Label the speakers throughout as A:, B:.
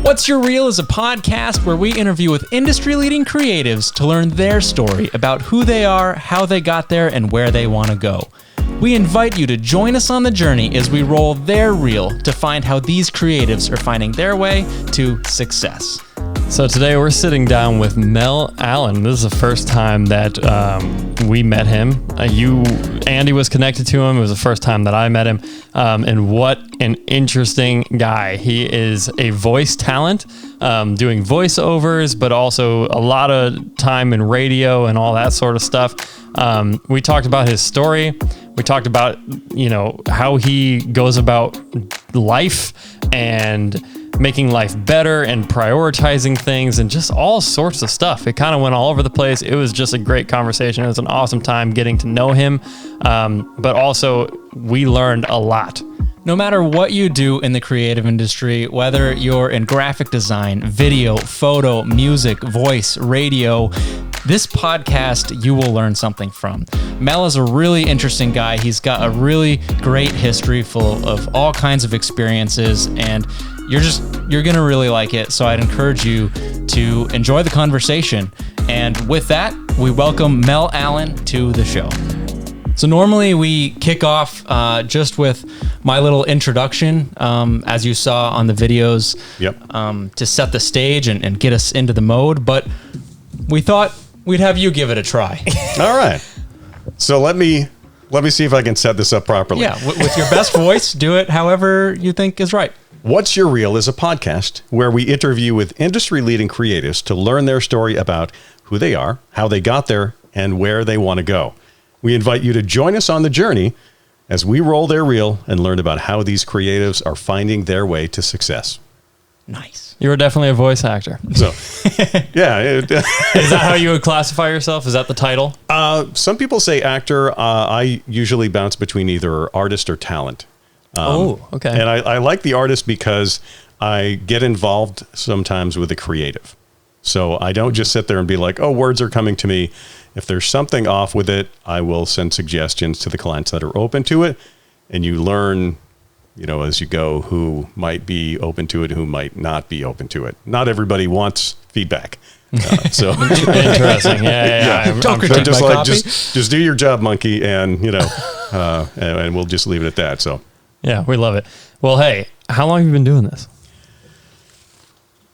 A: What's Your Reel is a podcast where we interview with industry-leading creatives to learn their story about who they are, how they got there, and where they want to go. We invite you to join us on the journey as we roll their reel to find how these creatives are finding their way to success.
B: So today we're sitting down with Mel Allen. This is the first time that we met him. Andy was connected to him. It was the first time that I met him. And what an interesting guy. He is a voice talent, doing voiceovers, but also a lot of time in radio and all that sort of stuff. We talked about his story. We talked about, how he goes about life and making life better and prioritizing things and just all sorts of stuff. It kind of went all over the place. It was just a great conversation. It was an awesome time getting to know him. But also we learned a lot.
A: No matter what you do in the creative industry, whether you're in graphic design, video, photo, music, voice, radio, this podcast you will learn something from. Mel is a really interesting guy. He's got a really great history full of all kinds of experiences, and you're gonna really like it. So I'd encourage you to enjoy the conversation. And with that, we welcome Mel Allen to the show. So normally we kick off just with my little introduction, as you saw on the videos.
C: Yep.
A: To set the stage and get us into the mode. But we thought we'd have you give it a try.
C: All right. So let me see if I can set this up properly.
A: Yeah, with your best voice, do it however you think is right.
C: What's Your Reel is a podcast where we interview with industry-leading creatives to learn their story about who they are, how they got there, and where they want to go. We invite you to join us on the journey as we roll their reel and learn about how these creatives are finding their way to success.
A: Nice.
B: You were definitely a voice actor.
C: So, yeah.
B: Is that how you would classify yourself? Is that the title?
C: Some people say actor. I usually bounce between either artist or talent.
B: Okay.
C: And I like the artist because I get involved sometimes with the creative. So I don't just sit there and be like, oh, words are coming to me. If there's something off with it, I will send suggestions to the clients that are open to it. And you learn, as you go, who might be open to it, who might not be open to it. Not everybody wants feedback. So
B: interesting. Yeah.
A: Don't critique
C: just
A: my
C: like
A: copy.
C: just do your job, monkey, and and we'll just leave it at that. So
B: yeah, we love it. Well, hey, how long have you been doing this?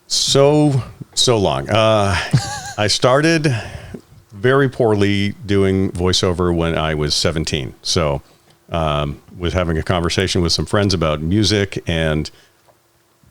C: So long. I started very poorly doing voiceover when I was 17. So was having a conversation with some friends about music, and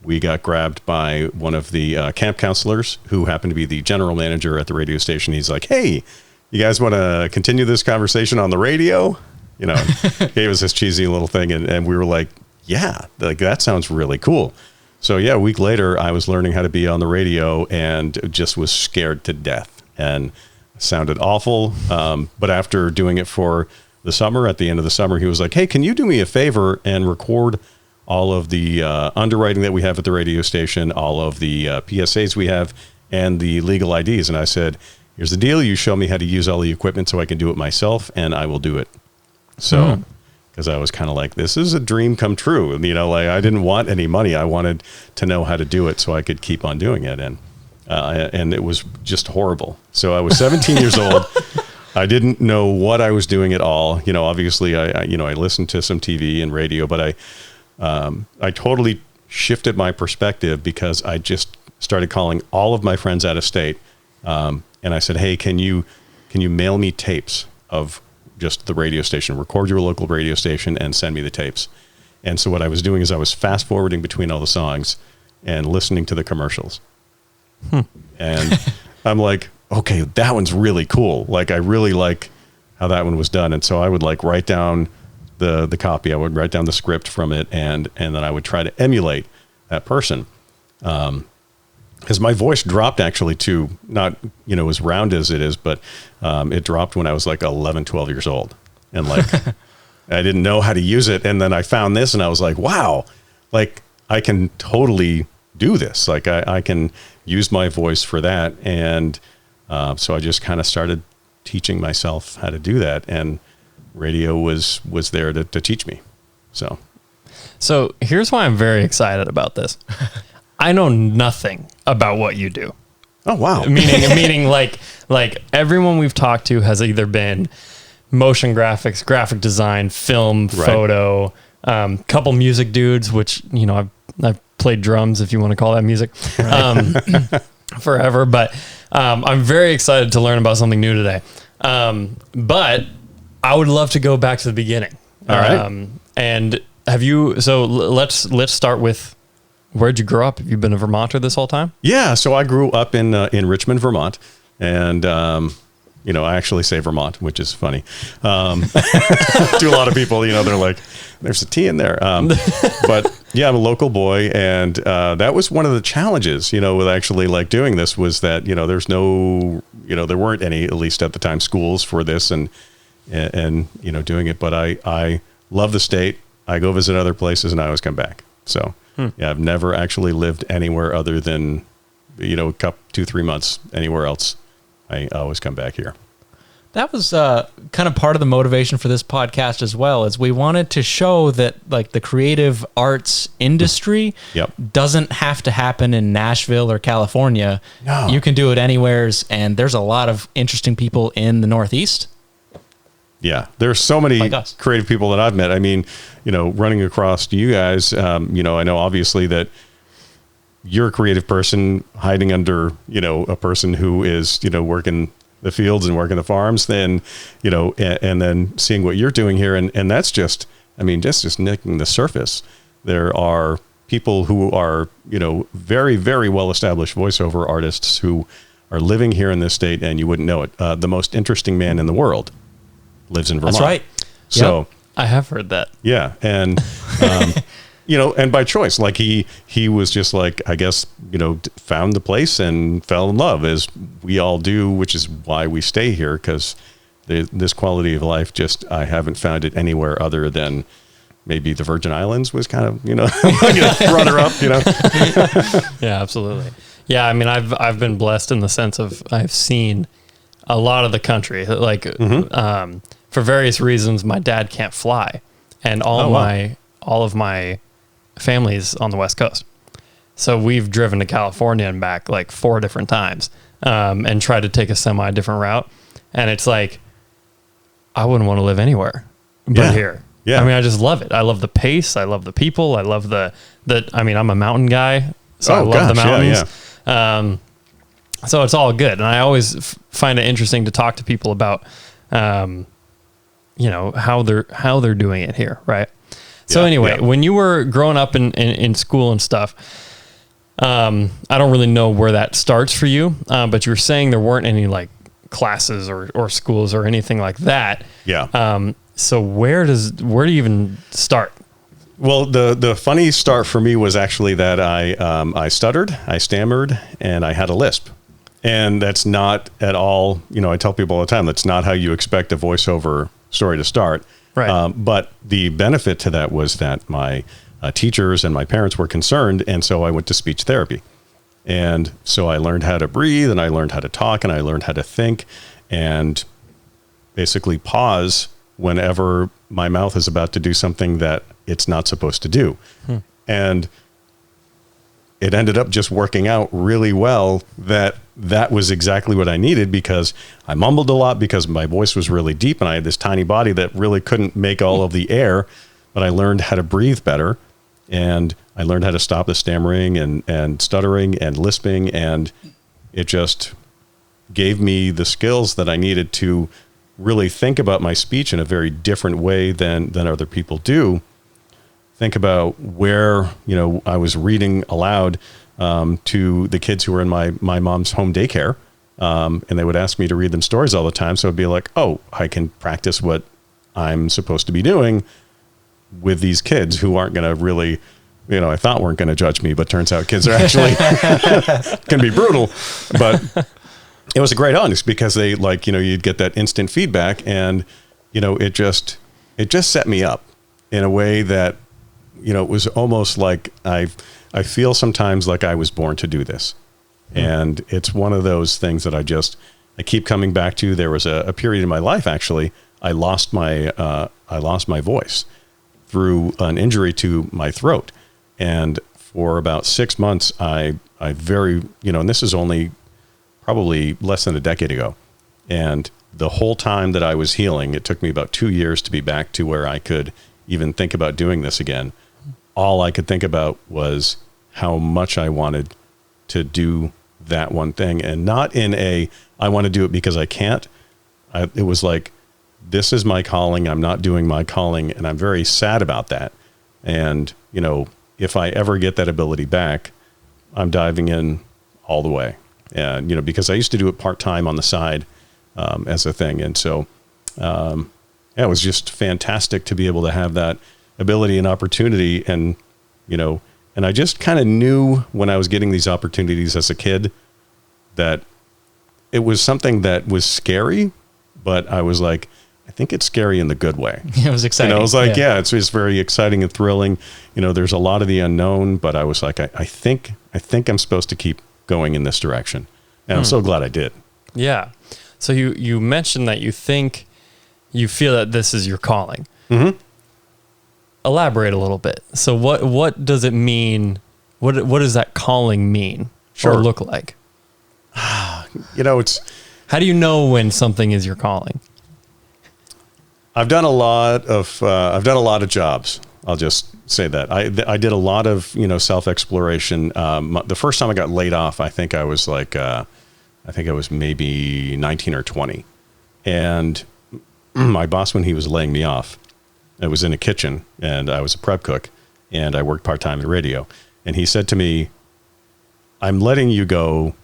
C: we got grabbed by one of the camp counselors who happened to be the general manager at the radio station. He's like, hey, you guys want to continue this conversation on the radio? Gave us this cheesy little thing. And we were like, yeah, that sounds really cool. So yeah, a week later, I was learning how to be on the radio and just was scared to death and sounded awful. But after doing it for the summer, at the end of the summer, he was like, hey, can you do me a favor and record all of the underwriting that we have at the radio station, all of the PSAs we have, and the legal IDs? And I said, here's the deal. You show me how to use all the equipment so I can do it myself, and I will do it. So, because I was kind of like, this is a dream come true. And, I didn't want any money. I wanted to know how to do it so I could keep on doing it. And it was just horrible. So I was 17 years old. I didn't know what I was doing at all. Obviously I listened to some TV and radio, but I totally shifted my perspective because I just started calling all of my friends out of state. And I said, hey, can you mail me tapes of just the radio station, record your local radio station and send me the tapes. And so what I was doing is I was fast forwarding between all the songs and listening to the commercials. And I'm like, okay, that one's really cool. I really like how that one was done. And so I would write down the copy. I would write down the script from it. And then I would try to emulate that person. Because my voice dropped actually to not, as round as it is, but it dropped when I was 11, 12 years old. And I didn't know how to use it. And then I found this and I was like, wow, I can totally do this. I can use my voice for that. And so I just kind of started teaching myself how to do that. And radio was there to teach me. So
B: here's why I'm very excited about this. I know nothing about what you do.
C: Oh, wow.
B: Meaning like everyone we've talked to has either been motion graphics, graphic design, film, photo, couple music dudes, which, you know, I've played drums, if you want to call that music, forever. But I'm very excited to learn about something new today. But I would love to go back to the beginning.
C: All right.
B: And let's start with, where'd you grow up? Have you been a Vermonter this whole time?
C: Yeah. So I grew up in Richmond, Vermont. And, you know, I actually say Vermont, which is funny. To a lot of people, you know, they're like, there's a T in there. But yeah, I'm a local boy. And that was one of the challenges, you know, with actually like doing this, was that, you know, there's no, you know, there weren't any, at least at the time, schools for this and you know, doing it. But I love the state. I go visit other places and I always come back. So yeah, I've never actually lived anywhere other than, you know, 2-3 months anywhere else. I always come back here.
A: That was kind of part of the motivation for this podcast as well, is we wanted to show that like the creative arts industry doesn't have to happen in Nashville or California.
C: No.
A: You can do it anywheres, and there's a lot of interesting people in the Northeast.
C: Yeah, there's so many
A: Like us.
C: creative people that I've met. I mean, you know, running across to you guys, you know, I know obviously that you're a creative person hiding under, you know, a person who is, you know, working the fields and working the farms, then, you know, and then seeing what you're doing here. And that's just, I mean, just nicking the surface. There are people who are, you know, very, very well-established voiceover artists who are living here in this state, and you wouldn't know it. The most interesting man in the world lives in Vermont.
A: That's right.
C: So
B: I have heard that.
C: yeah. And, you know, and by choice, like he was just like, I guess, you know, found the place and fell in love, as we all do, which is why we stay here. 'Cause this quality of life, just, I haven't found it anywhere other than maybe the Virgin Islands was kind of, you know, runner up, you know?
B: Yeah, absolutely. Yeah. I mean, I've been blessed in the sense of I've seen a lot of the country, like, for various reasons, my dad can't fly, and all of my family's on the West Coast. So we've driven to California and back like 4 different times, and tried to take a semi-different route. And it's like, I wouldn't want to live anywhere but here.
C: Yeah.
B: I mean, I just love it. I love the pace. I love the people. I love I mean, I'm a mountain guy, so I love the mountains.
C: Yeah.
B: So it's all good. And I always find it interesting to talk to people about, you know, how they're doing it here. Right. So anyway, when you were growing up in school and stuff, I don't really know where that starts for you. But you were saying there weren't any like classes or schools or anything like that.
C: Yeah.
B: So where do you even start?
C: Well, the funny start for me was actually that I stuttered, I stammered, and I had a lisp. And that's not at all, you know, I tell people all the time, that's not how you expect a voiceover story to start.
B: Right.
C: But the benefit to that was that my teachers and my parents were concerned. And so I went to speech therapy. And so I learned how to breathe, and I learned how to talk, and I learned how to think, and basically pause whenever my mouth is about to do something that it's not supposed to do. And it ended up just working out really well that was exactly what I needed, because I mumbled a lot because my voice was really deep and I had this tiny body that really couldn't make all of the air, but I learned how to breathe better, and I learned how to stop the stammering and stuttering and lisping. And it just gave me the skills that I needed to really think about my speech in a very different way than other people do. Think about where, you know, I was reading aloud to the kids who were in my mom's home daycare, and they would ask me to read them stories all the time. So it'd be like, oh, I can practice what I'm supposed to be doing with these kids who aren't going to really, you know, I thought weren't going to judge me, but turns out kids are actually can be brutal. But it was a great audience because they, like, you know, you'd get that instant feedback, and, you know, it just set me up in a way that, you know, it was almost like I feel sometimes like I was born to do this. And it's one of those things that I keep coming back to. There was a period in my life, actually, I lost my voice through an injury to my throat. And for about 6 months, I very, and this is only probably less than a decade ago. And the whole time that I was healing, it took me about 2 years to be back to where I could even think about doing this again. All I could think about was how much I wanted to do that one thing, and not in I want to do it because I can't. It was like, this is my calling. I'm not doing my calling, and I'm very sad about that. And, if I ever get that ability back, I'm diving in all the way. And, because I used to do it part-time on the side as a thing. And so, it was just fantastic to be able to have that ability and opportunity. And, and I just kind of knew when I was getting these opportunities as a kid that it was something that was scary, but I was like, I think it's scary in the good way.
A: It was exciting.
C: I was like, it's just very exciting and thrilling. There's a lot of the unknown, but I was like, I think I'm supposed to keep going in this direction. And I'm so glad I did.
B: Yeah. So you mentioned that you feel that this is your calling.
C: Mm-hmm.
B: Elaborate a little bit. So what does it mean? What does that calling mean or look like?
C: It's,
B: how do you know when something is your calling?
C: I've done a lot of jobs. I'll just say that I did a lot of, self-exploration. The first time I got laid off, I think I was maybe 19 or 20. And my boss, when he was laying me off, I was in a kitchen and I was a prep cook and I worked part-time in radio. And he said to me, I'm letting you go.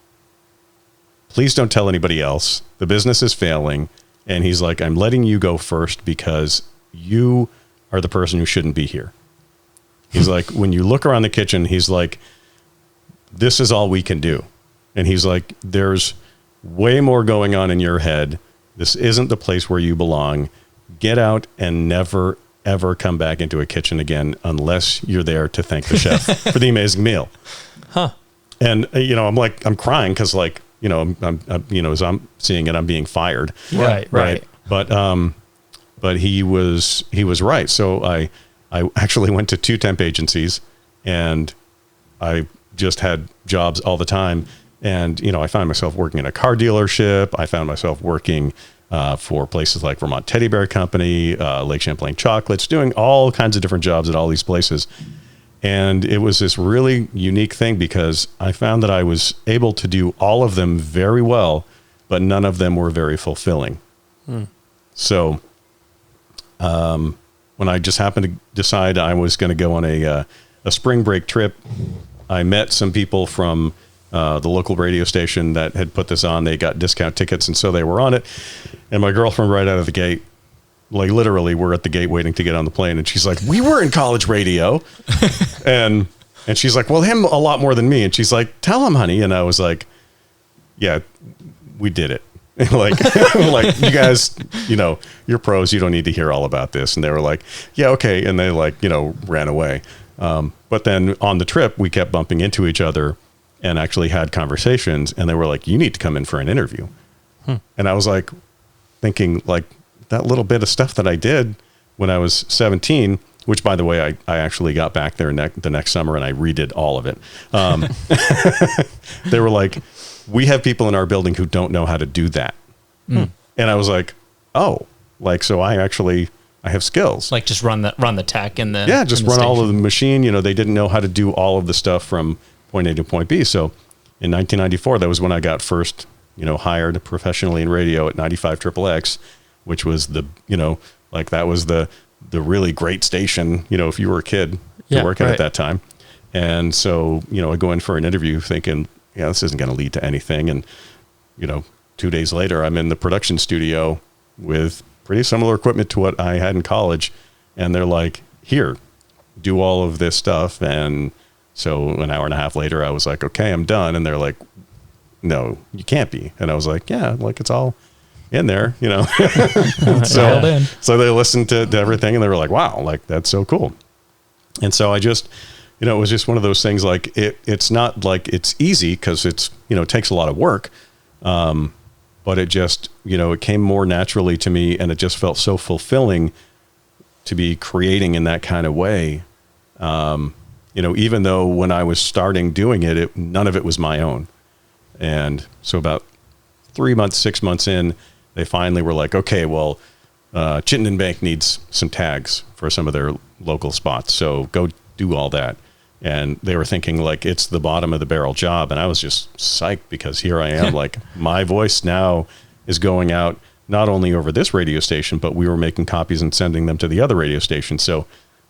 C: Please don't tell anybody else. The business is failing. And he's like, I'm letting you go first because you are the person who shouldn't be here. He's like, when you look around the kitchen, he's like, this is all we can do. And he's like, there's way more going on in your head. This isn't the place where you belong. Get out and never, ever come back into a kitchen again unless you're there to thank the chef for the amazing meal.
B: Huh.
C: And, I'm crying because I'm as I'm seeing it, I'm being fired.
B: Right.
C: But he was right. So I actually went to 2 temp agencies and I just had jobs all the time. And, I found myself working in a car dealership. I found myself working for places like Vermont Teddy Bear Company, Lake Champlain Chocolates, doing all kinds of different jobs at all these places. And it was this really unique thing because I found that I was able to do all of them very well, but none of them were very fulfilling. So when I just happened to decide I was going to go on a spring break trip, I met some people from the local radio station that had put this on. They got discount tickets, and so they were on it. And my girlfriend, right out of the gate, like literally, we're at the gate waiting to get on the plane, and she's like, "We were in college radio," and she's like, "Well, him a lot more than me." And she's like, "Tell him, honey." And I was like, "Yeah, we did it." like you guys, you're pros. You don't need to hear all about this. And they were like, "Yeah, okay." And they ran away. But then on the trip, we kept bumping into each other and actually had conversations. And they were like, "You need to come in for an interview." And I was like, thinking like that little bit of stuff that I did when I was 17, which by the way, I actually got back there the next summer and I redid all of it. They were like, "We have people in our building who don't know how to do that." And I was like, "Oh, so I have skills."
A: Like just run the tech and the
C: just run all of the machine. They didn't know how to do all of the stuff from point A to point B. So in 1994, that was when I got first, hired professionally in radio at 95 XXX, which was that was the really great station, if you were a kid to work at that time. And so, I go in for an interview thinking, this isn't going to lead to anything. And, 2 days later, I'm in the production studio with pretty similar equipment to what I had in college. And they're like, "Here, do all of this stuff." And so an hour and a half later, I was like, "Okay, I'm done." And they're like, "No, you can't be." And I was like, "Yeah, it's all in there, So they listened to everything and they were like, "Wow, that's so cool." And so I just, it was just one of those things. Like it's not like it's easy because it's, it takes a lot of work. But it just, it came more naturally to me and it just felt so fulfilling to be creating in that kind of way. even though when I was starting doing it, none of it was my own. And so about 3 months, 6 months in, they finally were like, okay, well, Chittenden Bank needs some tags for some of their local spots. So go do all that. And they were thinking like it's the bottom of the barrel job. And I was just psyched because here I am, like my voice now is going out not only over this radio station, but we were making copies and sending them to the other radio stations. So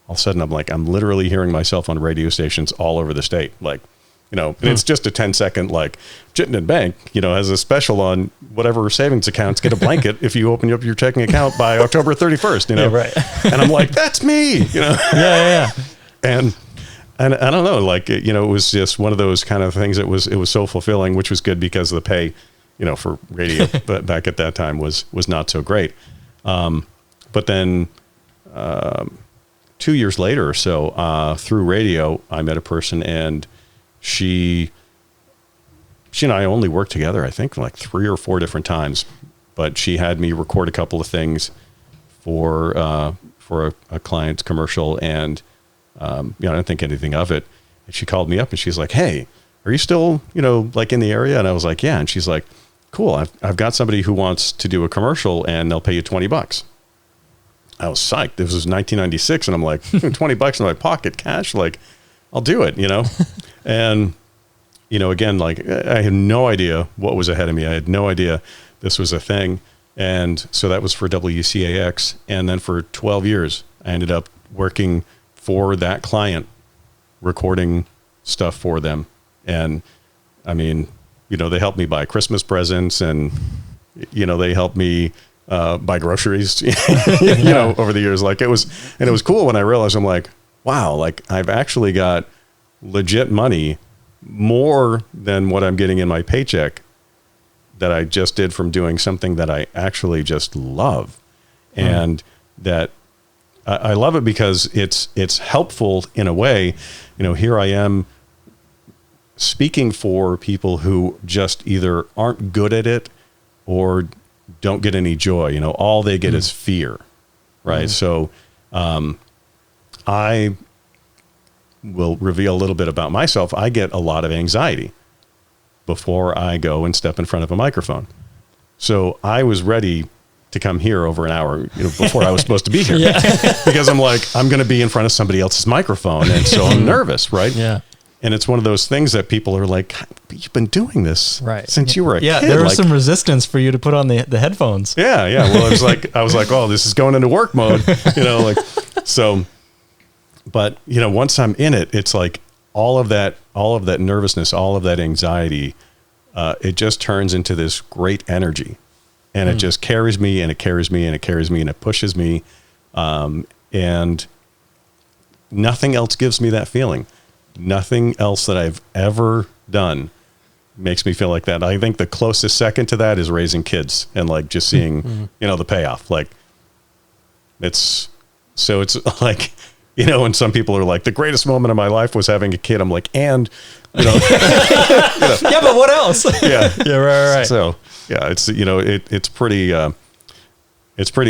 C: all of a sudden I'm literally hearing myself on radio stations all over the state. Like, and it's just a 10-second, like Chittenden Bank, has a special on whatever savings accounts, get a blanket if you open up your checking account by October 31st,
B: Yeah, right.
C: And I'm like, that's me,
B: Yeah.
C: And I don't know, like, it was just one of those kind of things that was so fulfilling, which was good because the pay, for radio, but back at that time was not so great. But then 2 years later or so, through radio, I met a person, and she and I only worked together, I think like 3 or 4 different times, but she had me record a couple of things for a client's commercial, and I didn't think anything of it. And she called me up and she's like, hey, are you still, like in the area? And I was like, yeah. And she's like, cool. I've got somebody who wants to do a commercial and they'll pay you $20. I was psyched. This was 1996. And I'm like, $20 in my pocket, cash. Like, I'll do it, And, again, like I had no idea what was ahead of me. I had no idea this was a thing. And so that was for WCAX. And then for 12 years, I ended up working for that client, recording stuff for them. And I mean, they helped me buy Christmas presents, and, they helped me buy groceries, over the years. Like it was cool when I realized, I'm like, wow, like I've actually got legit money, more than what I'm getting in my paycheck, that I just did from doing something that I actually just love. And that I love it because it's helpful in a way. Here I am speaking for people who just either aren't good at it or don't get any joy. All they get is fear. Right. So, I will reveal a little bit about myself. I get a lot of anxiety before I go and step in front of a microphone. So I was ready to come here over an hour before I was supposed to be here because I'm like, I'm going to be in front of somebody else's microphone. And so I'm nervous. Right.
B: Yeah.
C: And it's one of those things that people are like, you've been doing this since you were a kid.
A: There was some resistance for you to put on the headphones.
C: Yeah. Well, I was like, oh, this is going into work mode, so, but once I'm in it, it's like all of that nervousness, all of that anxiety, it just turns into this great energy, and it just carries me, and it carries me, and it carries me, and it pushes me. And nothing else gives me that feeling. Nothing else that I've ever done makes me feel like that. I think the closest second to that is raising kids, and like just seeing, the payoff. Like it's like, and some people are like, the greatest moment of my life was having a kid. I'm like, and,
A: yeah, but what else?
C: Yeah.
B: Yeah. Right.
C: So yeah, it's, it's pretty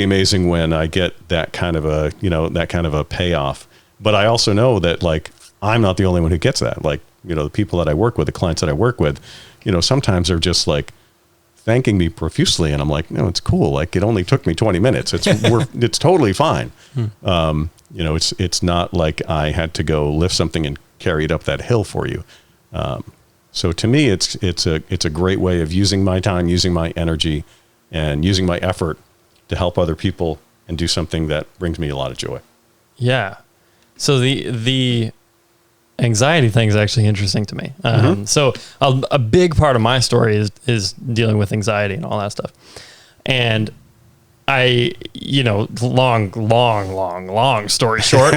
C: amazing when I get that kind of a payoff. But I also know that like, I'm not the only one who gets that. Like, the people that I work with, the clients that I work with, sometimes they're just like thanking me profusely. And I'm like, no, it's cool. Like it only took me 20 minutes. It's totally fine. It's not like I had to go lift something and carry it up that hill for you. So to me, it's a great way of using my time, using my energy, and using my effort to help other people and do something that brings me a lot of joy.
B: Yeah. So the anxiety thing is actually interesting to me. So a big part of my story is dealing with anxiety and all that stuff. And I, long story short,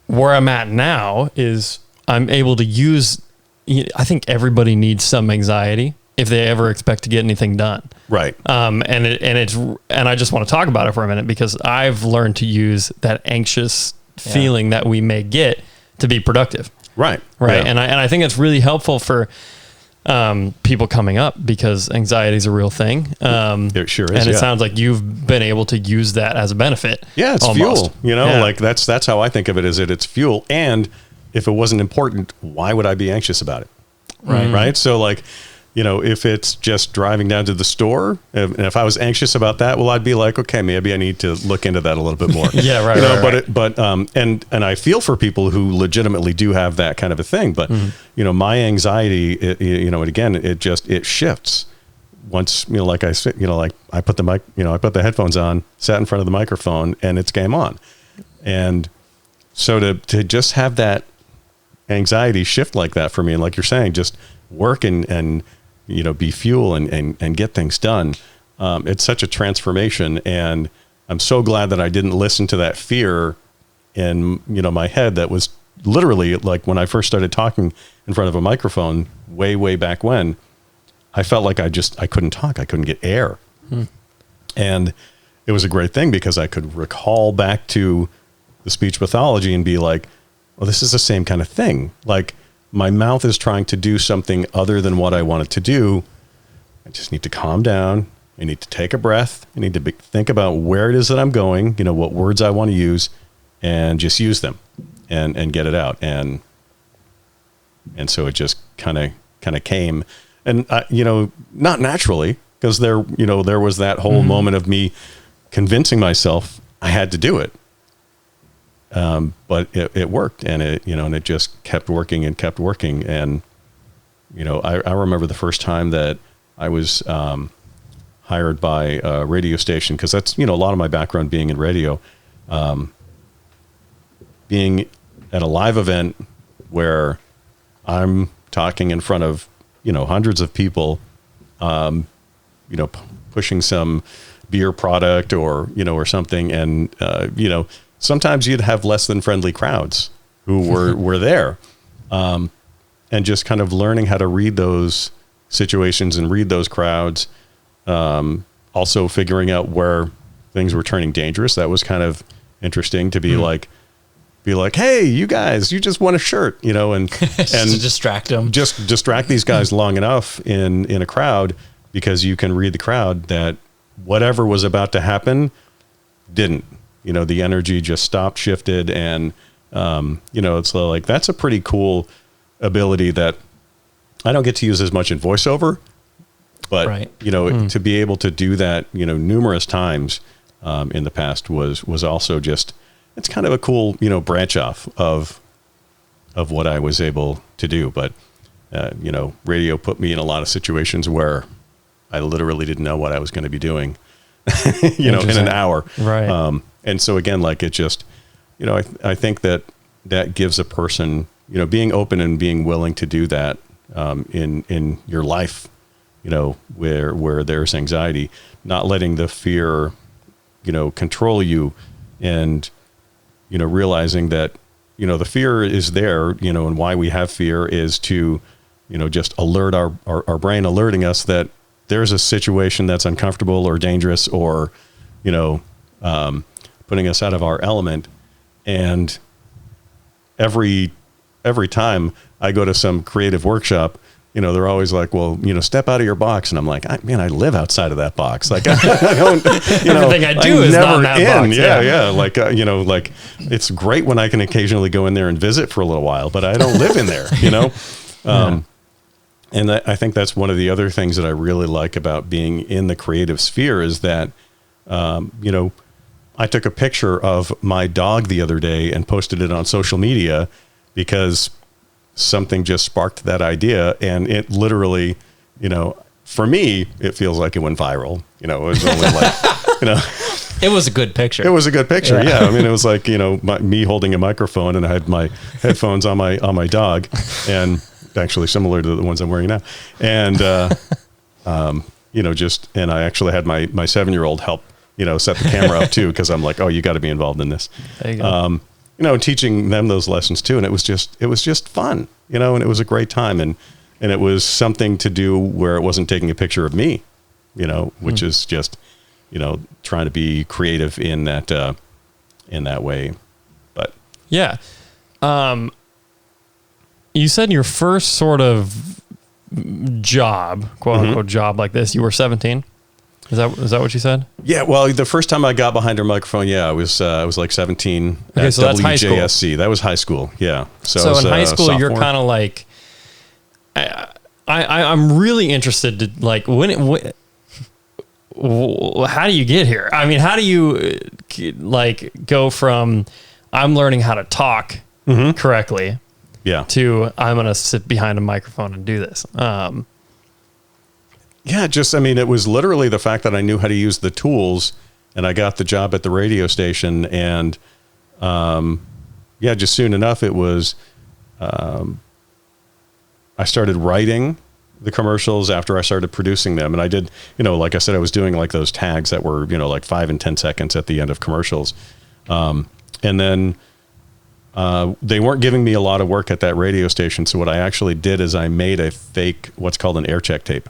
B: where I'm at now is I'm able to use, I think everybody needs some anxiety if they ever expect to get anything done.
C: Right.
B: And I just want to talk about it for a minute because I've learned to use that anxious feeling that we may get to be productive.
C: Right.
B: Right.
C: Yeah.
B: And I think it's really helpful for people coming up, because anxiety is a real thing.
C: It sure is.
B: And it sounds like you've been able to use that as a benefit.
C: Yeah, it's
B: almost.
C: fuel. Like that's how I think of it. Is it's fuel, and if it wasn't important, why would I be anxious about it? Right. So like, if it's just driving down to the store, and if I was anxious about that, well, I'd be like, okay, maybe I need to look into that a little bit more.
B: Yeah, right.
C: But and I feel for people who legitimately do have that kind of a thing. But my anxiety, and again, it shifts once, like I said, like I put the headphones on, sat in front of the microphone, and it's game on. And so to just have that anxiety shift like that for me, and like you're saying, just work and be fuel and get things done. It's such a transformation, and I'm so glad that I didn't listen to that fear in my head that was literally like when I first started talking in front of a microphone way back when. I felt like I couldn't talk. I couldn't get air. And it was a great thing because I could recall back to the speech pathology and be like, well, this is the same kind of thing. Like, my mouth is trying to do something other than what I want it to do. I just need to calm down. I need to take a breath. I need to think about where it is that I'm going, what words I want to use, and just use them and get it out. And so it just kind of came, and not naturally, because there was that whole moment of me convincing myself I had to do it. But it worked, and it just kept working. And, I remember the first time that I was, hired by a radio station, cause that's, a lot of my background being in radio, being at a live event where I'm talking in front of, hundreds of people, pushing some beer product or something. And, sometimes you'd have less than friendly crowds who were there. And just kind of learning how to read those situations and read those crowds. Also figuring out where things were turning dangerous. That was kind of interesting to be like, hey, you guys, you just want a shirt, and
A: to distract them.
C: Just distract these guys long enough in a crowd, because you can read the crowd that whatever was about to happen didn't. The energy just stopped, shifted, and, it's like, that's a pretty cool ability that I don't get to use as much in voiceover, but, to be able to do that, numerous times, in the past was also just, it's kind of a cool, branch off of what I was able to do. But, radio put me in a lot of situations where I literally didn't know what I was going to be doing, in an hour.
B: Right.
C: And so again, like it just, I think that gives a person, being open and being willing to do that, in your life, where there's anxiety, not letting the fear, control you, and, realizing that, the fear is there, and why we have fear is to, just alert our brain, alerting us that there's a situation that's uncomfortable or dangerous or, putting us out of our element. And every time I go to some creative workshop, they're always like, well, step out of your box. And I'm like, I live outside of that box. Like, I don't,
B: everything I do is not in that box.
C: Yeah. Like, like it's great when I can occasionally go in there and visit for a little while, but I don't live in there, And I think that's one of the other things that I really like about being in the creative sphere is that, I took a picture of my dog the other day and posted it on social media because something just sparked that idea. And it literally, for me, it feels like it went viral. It was only like,
A: It was a good picture.
C: It was a good picture. Yeah. I mean, it was like, me holding a microphone, and I had my headphones on my dog, and actually similar to the ones I'm wearing now. And, and I actually had my 7-year-old help, set the camera up too. Cause I'm like, oh, you got to be involved in this,
B: there you go.
C: Teaching them those lessons too. And it was just fun, and it was a great time. And it was something to do where it wasn't taking a picture of me, which is just, trying to be creative in that way. But
B: yeah. You said your first sort of job, quote unquote job like this, you were 17? Is that what you said?
C: Yeah, well, the first time I got behind a microphone, I was like 17.
B: Okay, so that's high school.
C: WJSC. That was high school. Yeah.
B: So in high school, you're kind of like, I'm really interested to like how do you get here? I mean, how do you like go from I'm learning how to talk correctly, to I'm going to sit behind a microphone and do this?
C: It was literally the fact that I knew how to use the tools, and I got the job at the radio station, and just soon enough it was. I started writing the commercials after I started producing them. And I did, like I said, I was doing like those tags that were, like 5 and 10 seconds at the end of commercials. And then they weren't giving me a lot of work at that radio station. So what I actually did is I made a fake, what's called an air check tape.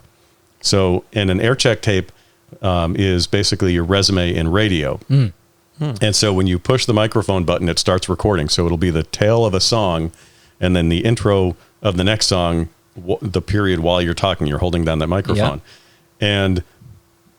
C: So, and an air check tape is basically your resume in radio. And so when you push the microphone button, it starts recording. So it'll be the tail of a song, and then the intro of the next song, the period while you're talking, you're holding down that microphone. And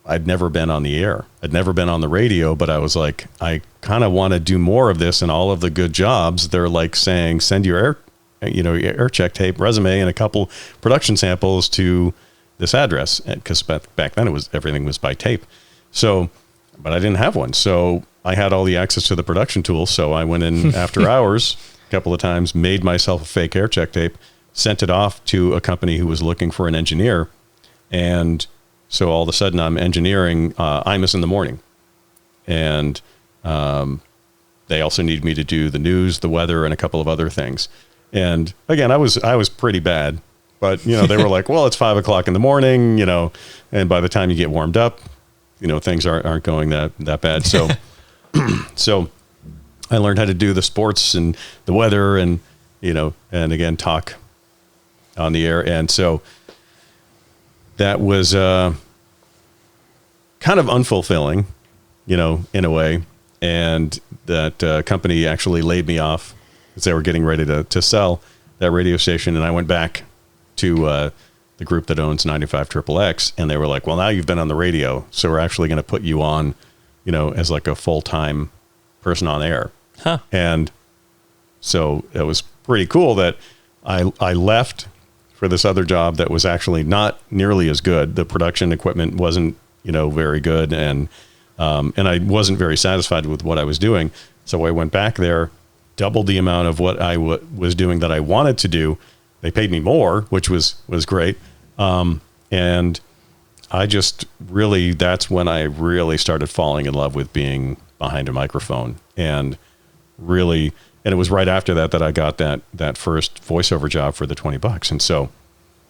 C: I'd never been on the air. I'd never been on the radio, but I was like, I kind of want to do more of this. And all of the good jobs, they're like saying, send your air check tape, resume, and a couple production samples to this address. Because back then everything was by tape. So, but I didn't have one. So I had all the access to the production tools. So I went in after hours a couple of times, made myself a fake air check tape, sent it off to a company who was looking for an engineer. And so all of a sudden I'm engineering IMUS in the morning. And they also need me to do the news, the weather, and a couple of other things. And again, I was pretty bad, but they were like, well, it's 5 o'clock in the morning, and by the time you get warmed up, things aren't going that bad. So, so I learned how to do the sports and the weather and, and again, talk on the air. And so that was kind of unfulfilling, in a way. And that company actually laid me off because they were getting ready to sell that radio station. And I went back to the group that owns 95 XXX, and they were like, well, now you've been on the radio, so we're actually going to put you on, as like a full-time person on air.
B: Huh.
C: And so it was pretty cool that I left for this other job that was actually not nearly as good. The production equipment wasn't, very good. And I wasn't very satisfied with what I was doing. So I went back there, doubled the amount of what I was doing that I wanted to do. They paid me more, which was great. And I just really, that's when I really started falling in love with being behind a microphone, and really, and it was right after that I got that first voiceover job for the $20. And so,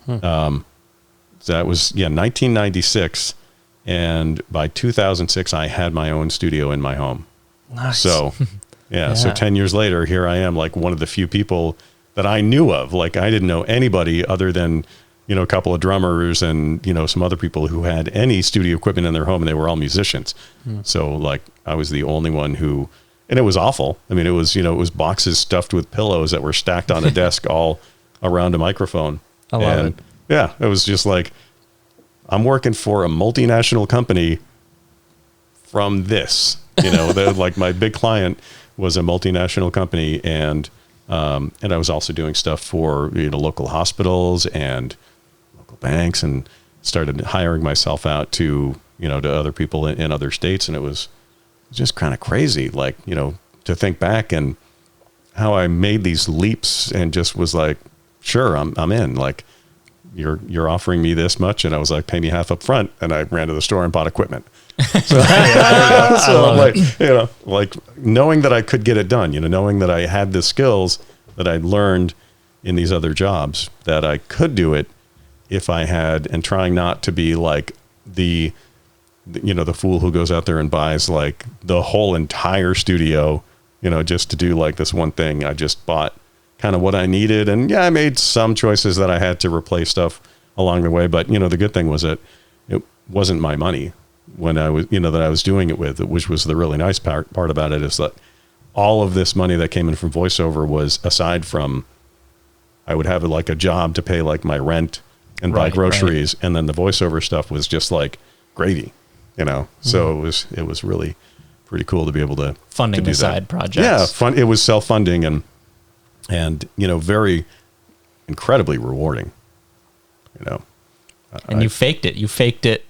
C: that was 1996. And by 2006, I had my own studio in my home.
B: Nice.
C: So, so 10 years later, here I am, like one of the few people that I knew of. Like I didn't know anybody other than, a couple of drummers and, some other people who had any studio equipment in their home, and they were all musicians. So like I was the only one who, and it was awful. I mean, it was, it was boxes stuffed with pillows that were stacked on a desk all around a microphone.
B: I love it.
C: Yeah, it was just like, I'm working for a multinational company from this, like my big client was a multinational company, and I was also doing stuff for, local hospitals and local banks, and started hiring myself out to, to other people in other states. And it was just kind of crazy, like, to think back and how I made these leaps and just was like, sure, I'm in. Like, you're offering me this much, and I was like, pay me half up front, and I ran to the store and bought equipment. So, I'm like, like knowing that I could get it done, knowing that I had the skills that I'd learned in these other jobs, that I could do it if I had, and trying not to be like the fool who goes out there and buys like the whole entire studio, just to do like this one thing. I just bought kind of what I needed. And I made some choices that I had to replace stuff along the way. But, the good thing was that it wasn't my money when I was, that I was doing it with, which was the really nice part about it, is that all of this money that came in from voiceover was aside from, I would have like a job to pay like my rent and buy
A: Right,
C: groceries. And then the voiceover stuff was just like gravy, you know? So it was really pretty cool to be able to
A: Funding
C: to do
A: the side
C: that.
A: projects.
C: Yeah. Fun. It was self-funding and, you know, very incredibly rewarding, you know?
A: And you faked it. You faked it.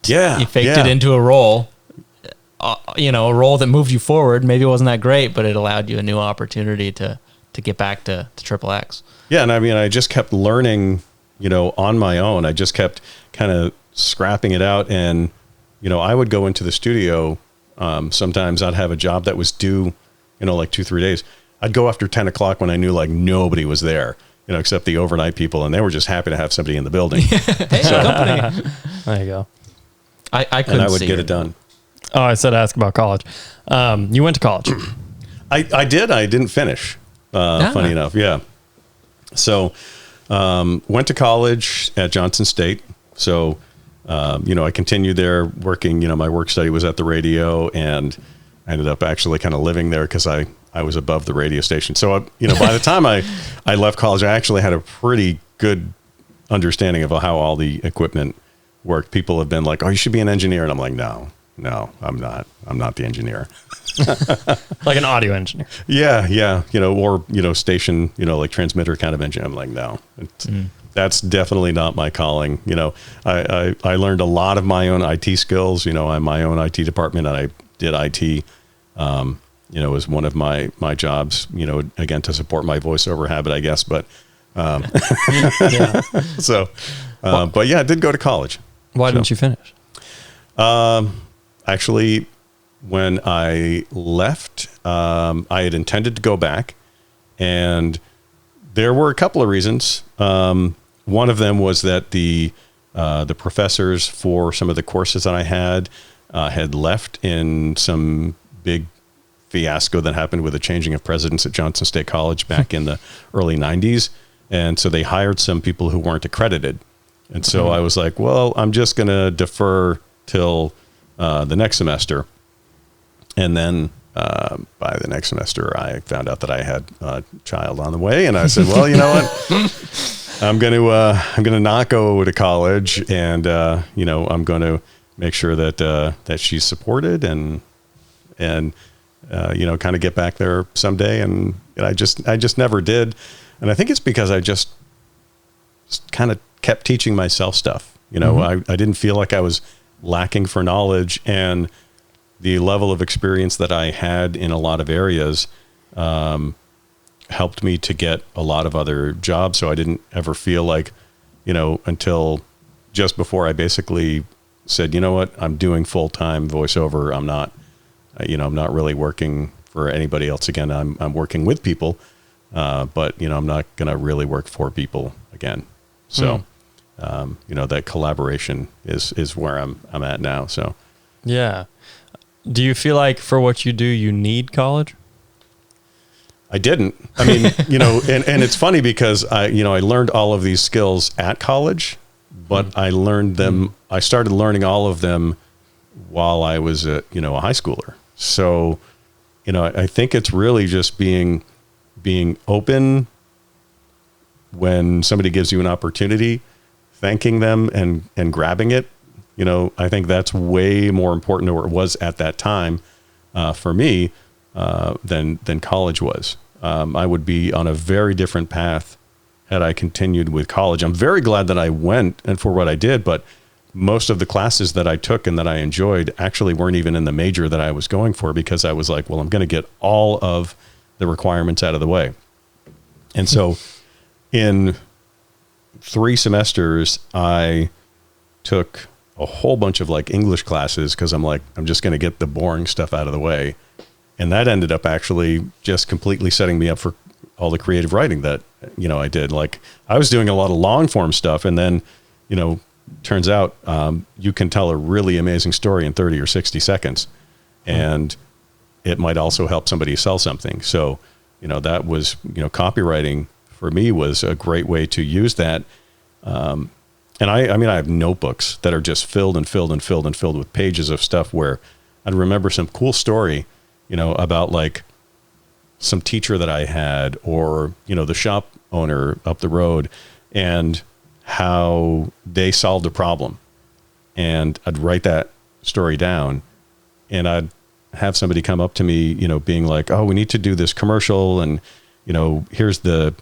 C: Yeah.
A: You faked it into a role, you know, a role that moved you forward. Maybe it wasn't that great, but it allowed you a new opportunity to get back to Triple X.
C: Yeah. And I mean, I just kept learning, you know, on my own. I just kept kind of scrapping it out. And, you know, I would go into the studio. Sometimes I'd have a job that was due, you know, like 2-3 days. I'd go after 10 o'clock when I knew like nobody was there, you know, except the overnight people. And they were just happy to have somebody in the building.
A: Hey, company.
B: There you go.
A: I couldn't
C: And I would
A: see
C: get
A: her.
C: it done.
B: Oh, I said ask about college. You went to college.
C: I did. I didn't finish. Funny enough. Yeah. So, went to college at Johnson State. So, you know, I continued there working, you know, my work study was at the radio, and I ended up actually kind of living there because I was above the radio station. So, you know, by the time I left college, I actually had a pretty good understanding of how all the equipment worked. People have been like, "Oh, you should be an engineer." And I'm like, no, I'm not. I'm not the engineer.
B: Like an audio engineer.
C: Yeah. You know, or, you know, station, you know, like transmitter kind of engineer. I'm like, no, that's definitely not my calling. You know, I learned a lot of my own IT skills. You know, I'm my own IT department, and I did IT, you know, as one of my jobs, you know, again, to support my voiceover habit, I guess. But,
B: Yeah.
C: so, but yeah, I did go to college.
B: Why didn't you finish?
C: Actually, when I left, I had intended to go back, and there were a couple of reasons. One of them was that the professors for some of the courses that I had left in some big fiasco that happened with the changing of presidents at Johnson State College back in the early 90s. And so they hired some people who weren't accredited. And so I was like, well, I'm just going to defer till the next semester. And then by the next semester, I found out that I had a child on the way. And I said, well, you know what? I'm going to not go to college, and, you know, I'm going to make sure that she's supported and you know, kind of get back there someday. And I just never did. And I think it's because I just kind of kept teaching myself stuff. You know, I didn't feel like I was lacking for knowledge, and the level of experience that I had in a lot of areas helped me to get a lot of other jobs. So I didn't ever feel like, you know, until just before I basically said, you know what, I'm doing full-time voiceover. I'm not, you know, I'm not really working for anybody else again. I'm working with people, but, you know, I'm not going to really work for people again. So, you know, that collaboration is where I'm at now. So,
B: Yeah. Do you feel like for what you do, you need college?
C: I didn't. I mean, you know, and it's funny because I learned all of these skills at college, but I learned them. I started learning all of them while I was a high schooler. So, you know, I think it's really just being open when somebody gives you an opportunity, thanking them and grabbing it. You know, I think that's way more important, or it was at that time for me, than college was. I would be on a very different path had I continued with college. I'm very glad that I went and for what I did, but most of the classes that I took and that I enjoyed actually weren't even in the major that I was going for, because I was like, well, I'm going to get all of the requirements out of the way. And so in 3 semesters, I took a whole bunch of like English classes, because I'm like, I'm just going to get the boring stuff out of the way. And that ended up actually just completely setting me up for all the creative writing that, you know, I did. Like, I was doing a lot of long form stuff, and then, you know, turns out you can tell a really amazing story in 30 or 60 seconds, and it might also help somebody sell something. So, you know, that was, you know, copywriting for me was a great way to use that. And I mean, I have notebooks that are just filled with pages of stuff where I'd remember some cool story, you know, about like some teacher that I had, or, you know, the shop owner up the road, and how they solved a problem. And I'd write that story down, and I'd have somebody come up to me, being like, oh, we need to do this commercial, and, here's the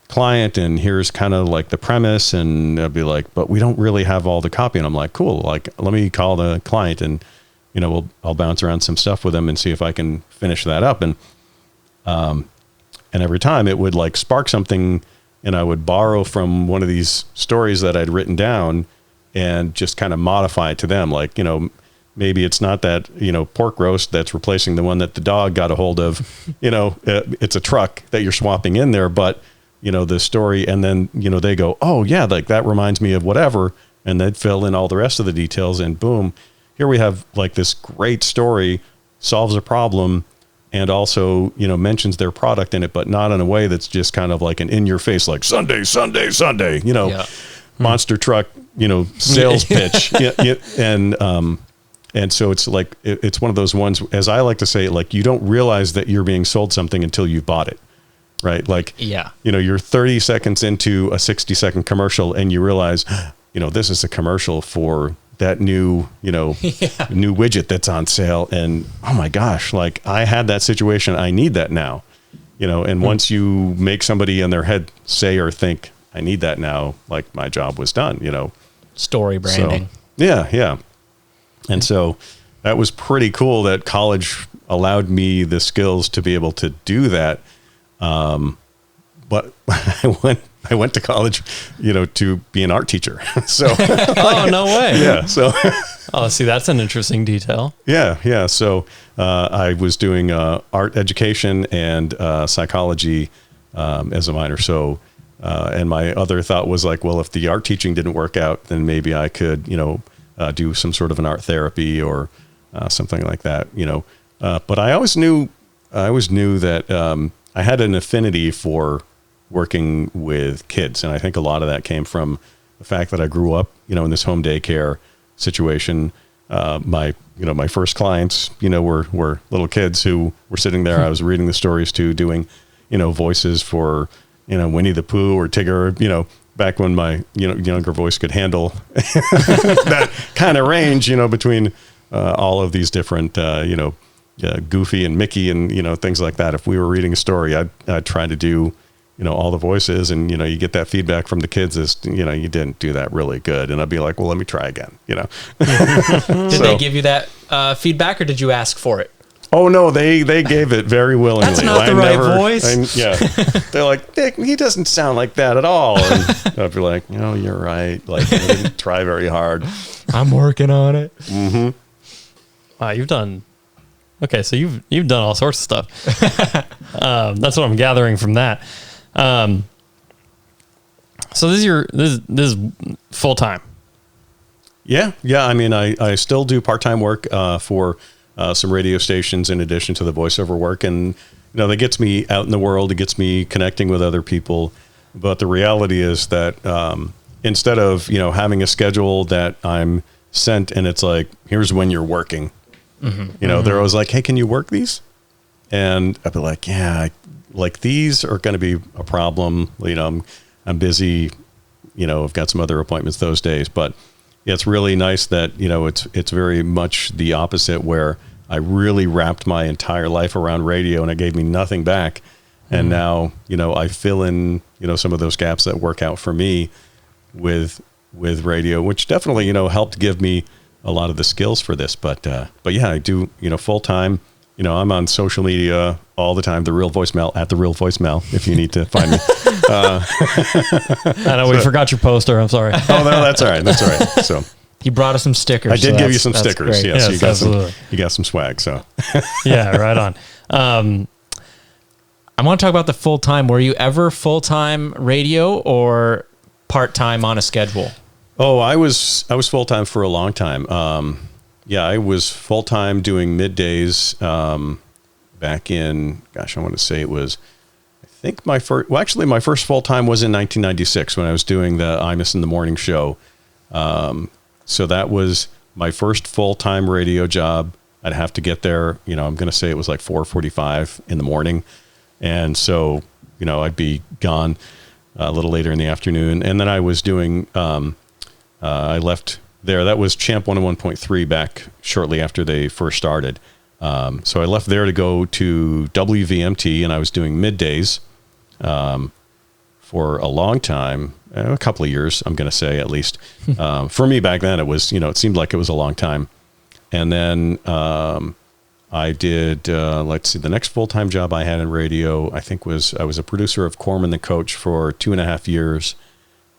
C: client, and here's kind of like the premise. And I'd be like, but we don't really have all the copy. And I'm like, cool. Like, let me call the client, and, I'll bounce around some stuff with them and see if I can finish that up. And every time it would like spark something, and I would borrow from one of these stories that I'd written down and just kind of modify it to them. Like, maybe it's not that, pork roast that's replacing the one that the dog got a hold of, it's a truck that you're swapping in there, but, the story. And then, they go, oh yeah, like that reminds me of whatever. And they'd fill in all the rest of the details, and boom, here we have like this great story, solves a problem, and also, mentions their product in it, but not in a way that's just kind of like an in your face, like Sunday, Sunday, Sunday, monster truck, sales pitch. And so it's like, it's one of those ones, as I like to say, like, you don't realize that you're being sold something until you've bought it. Right. Like, you're 30 seconds into a 60-second commercial, and you realize, this is a commercial for that new, new widget that's on sale. And oh my gosh, like I had that situation. I need that now, and once you make somebody in their head say or think, I need that now, like my job was done,
A: Story branding.
C: So, yeah. And so that was pretty cool that college allowed me the skills to be able to do that. But I went to college, to be an art teacher. So,
B: oh, no way.
C: Yeah. So,
B: see, that's an interesting detail.
C: Yeah. So, I was doing, art education and, psychology, as a minor. So, and my other thought was like, well, if the art teaching didn't work out, then maybe I could, do some sort of an art therapy or, something like that, but I always knew that, I had an affinity for working with kids. And I think a lot of that came from the fact that I grew up, in this home daycare situation. My first clients, were little kids who were sitting there. I was reading the stories to, doing, voices for, Winnie the Pooh or Tigger, back when my, younger voice could handle that kind of range, between, all of these different, Goofy and Mickey and, things like that. If we were reading a story, I'd try to do, all the voices, and, you get that feedback from the kids as, you didn't do that really good. And I'd be like, well, let me try again,
A: Did they give you that feedback, or did you ask for it?
C: Oh no, they gave it very willingly.
A: That's not the right voice.
C: They're like, Nick, he doesn't sound like that at all. And I'd be like, you're right. Like, I didn't try very hard.
A: I'm working on it.
C: Mm-hmm.
B: Wow, you've done all sorts of stuff. That's what I'm gathering from that. So this is full time.
C: Yeah. I mean, I still do part-time work for some radio stations in addition to the voiceover work, and that gets me out in the world. It gets me connecting with other people. But the reality is that instead of having a schedule that I'm sent and it's like, here's when you're working. They're always like, hey, can you work these? And I'd be like, yeah, like these are going to be a problem. I'm busy, I've got some other appointments those days, but it's really nice that, it's very much the opposite, where I really wrapped my entire life around radio and it gave me nothing back. And now, I fill in, some of those gaps that work out for me with radio, which definitely, helped give me a lot of the skills for this. But yeah, I do, full time. I'm on social media all the time. The Real Voicemail, at The Real Voicemail, if you need to find me.
B: I know we forgot your poster. I'm sorry.
C: Oh, no, that's all right. That's all right. So
A: he brought us some stickers.
C: I did give you some stickers.
A: Great.
C: Yes, you got some swag. So
B: yeah, right on.
A: I want to talk about the full time. Were you ever full time radio or part time on a schedule?
C: Oh, I was full time for a long time. I was full time doing middays back in, I want to say it was, I think my first full time was in 1996 when I was doing the Imus in the Morning show. So that was my first full time radio job. I'd have to get there, I'm going to say it was like 4:45 in the morning. And so, I'd be gone a little later in the afternoon. And then I was doing, I left there. That was Champ 101.3 back shortly after they first started. So I left there to go to WVMT, and I was doing middays for a long time, a couple of years, I'm going to say at least. For me back then, it was, it seemed like it was a long time. And then I did, let's see, the next full-time job I had in radio, I think I was a producer of Corman the Coach for 2.5 years.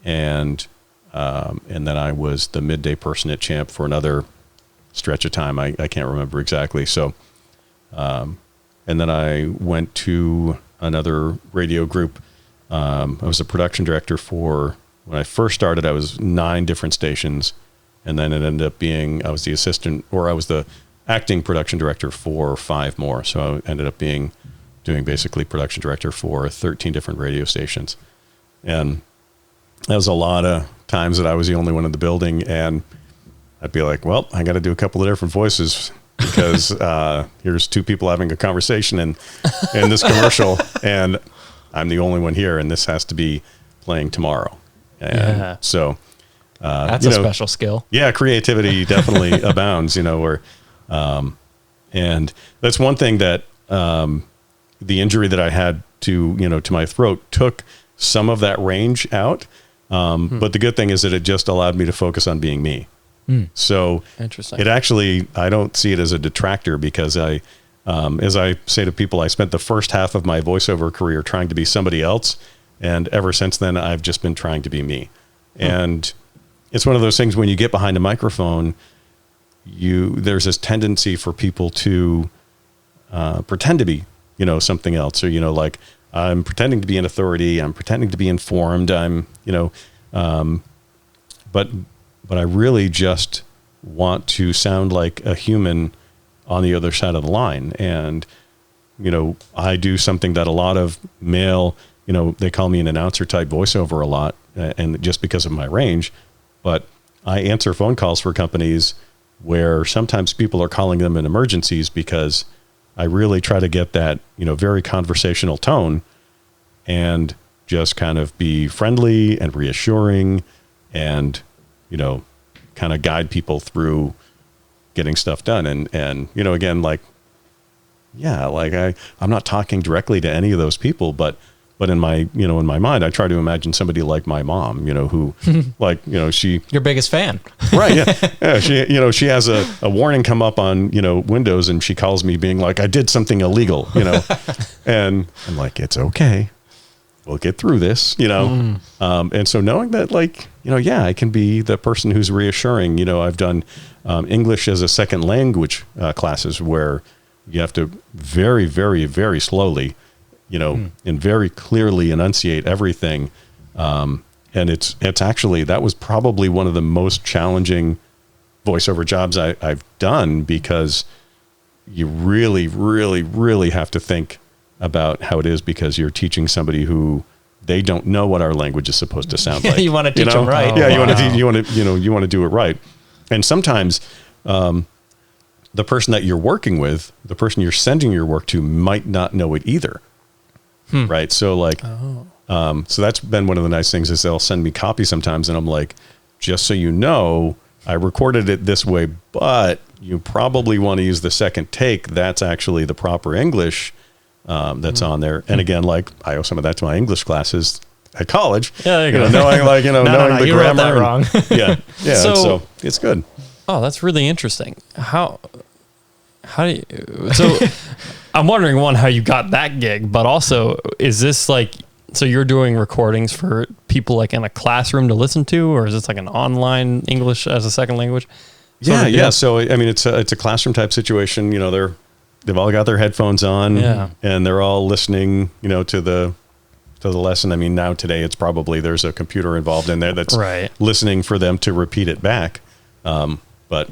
C: And then I was the midday person at Champ for another stretch of time. I can't remember exactly. So, and then I went to another radio group. I was a production director when I first started, I was 9 different stations. And then it ended up being, I was the assistant, or I was the acting production director for 5 more. So I ended up doing basically production director for 13 different radio stations. And that was a lot of times that I was the only one in the building, and I'd be like, well, I got to do a couple of different voices because here's 2 people having a conversation in this commercial, and I'm the only one here, and this has to be playing tomorrow. And so
A: that's a special skill.
C: Yeah, creativity definitely abounds, and that's one thing that the injury that I had to my throat took some of that range out. But the good thing is that it just allowed me to focus on being me. So
B: interesting.
C: It actually, I don't see it as a detractor because as I say to people, I spent the first half of my voiceover career trying to be somebody else. And ever since then, I've just been trying to be me. And it's one of those things when you get behind a microphone, there's this tendency for people to pretend to be, something else, or, like, I'm pretending to be an authority. I'm pretending to be informed. But I really just want to sound like a human on the other side of the line. And, I do something that a lot of male, they call me an announcer type voiceover a lot, and just because of my range, but I answer phone calls for companies where sometimes people are calling them in emergencies because I really try to get that, very conversational tone and just kind of be friendly and reassuring and, kind of guide people through getting stuff done. And, again, I'm not talking directly to any of those people, but in my mind, I try to imagine somebody like my mom, who she,
A: your biggest fan,
C: right? Yeah. She has a warning come up on, Windows, and she calls me being like, I did something illegal, and I'm like, it's okay. We'll get through this, and so knowing that, I can be the person who's reassuring. I've done English as a second language classes where you have to very, very, very slowly, and very clearly enunciate everything. And it's actually, that was probably one of the most challenging voiceover jobs I've done, because you really, really, really have to think about how it is, because you're teaching somebody who they don't know what our language is supposed to sound like.
A: You want to teach them right.
C: Yeah. You want to do it right. And sometimes, the person that you're working with, the person you're sending your work to, might not know it either. Right. So so that's been one of the nice things, is they'll send me copies sometimes, and I'm like, just so you know, I recorded it this way, but you probably want to use the second take. That's actually the proper English that's on there. And again, I owe some of that to my English classes at college.
B: Yeah, there you go.
C: Knowing knowing the
A: you
C: grammar.
A: Wrote that wrong.
C: Yeah. So it's good.
B: Oh, that's really interesting. How do you, so I'm wondering, one, how you got that gig, but also, is this so you're doing recordings for people in a classroom to listen to, or is this an online English as a second language?
C: Yeah. So, I mean, it's a classroom type situation. They've all got their headphones on, and they're all listening, to the lesson. I mean, now today it's probably, there's a computer involved in there that's listening for them to repeat it back. But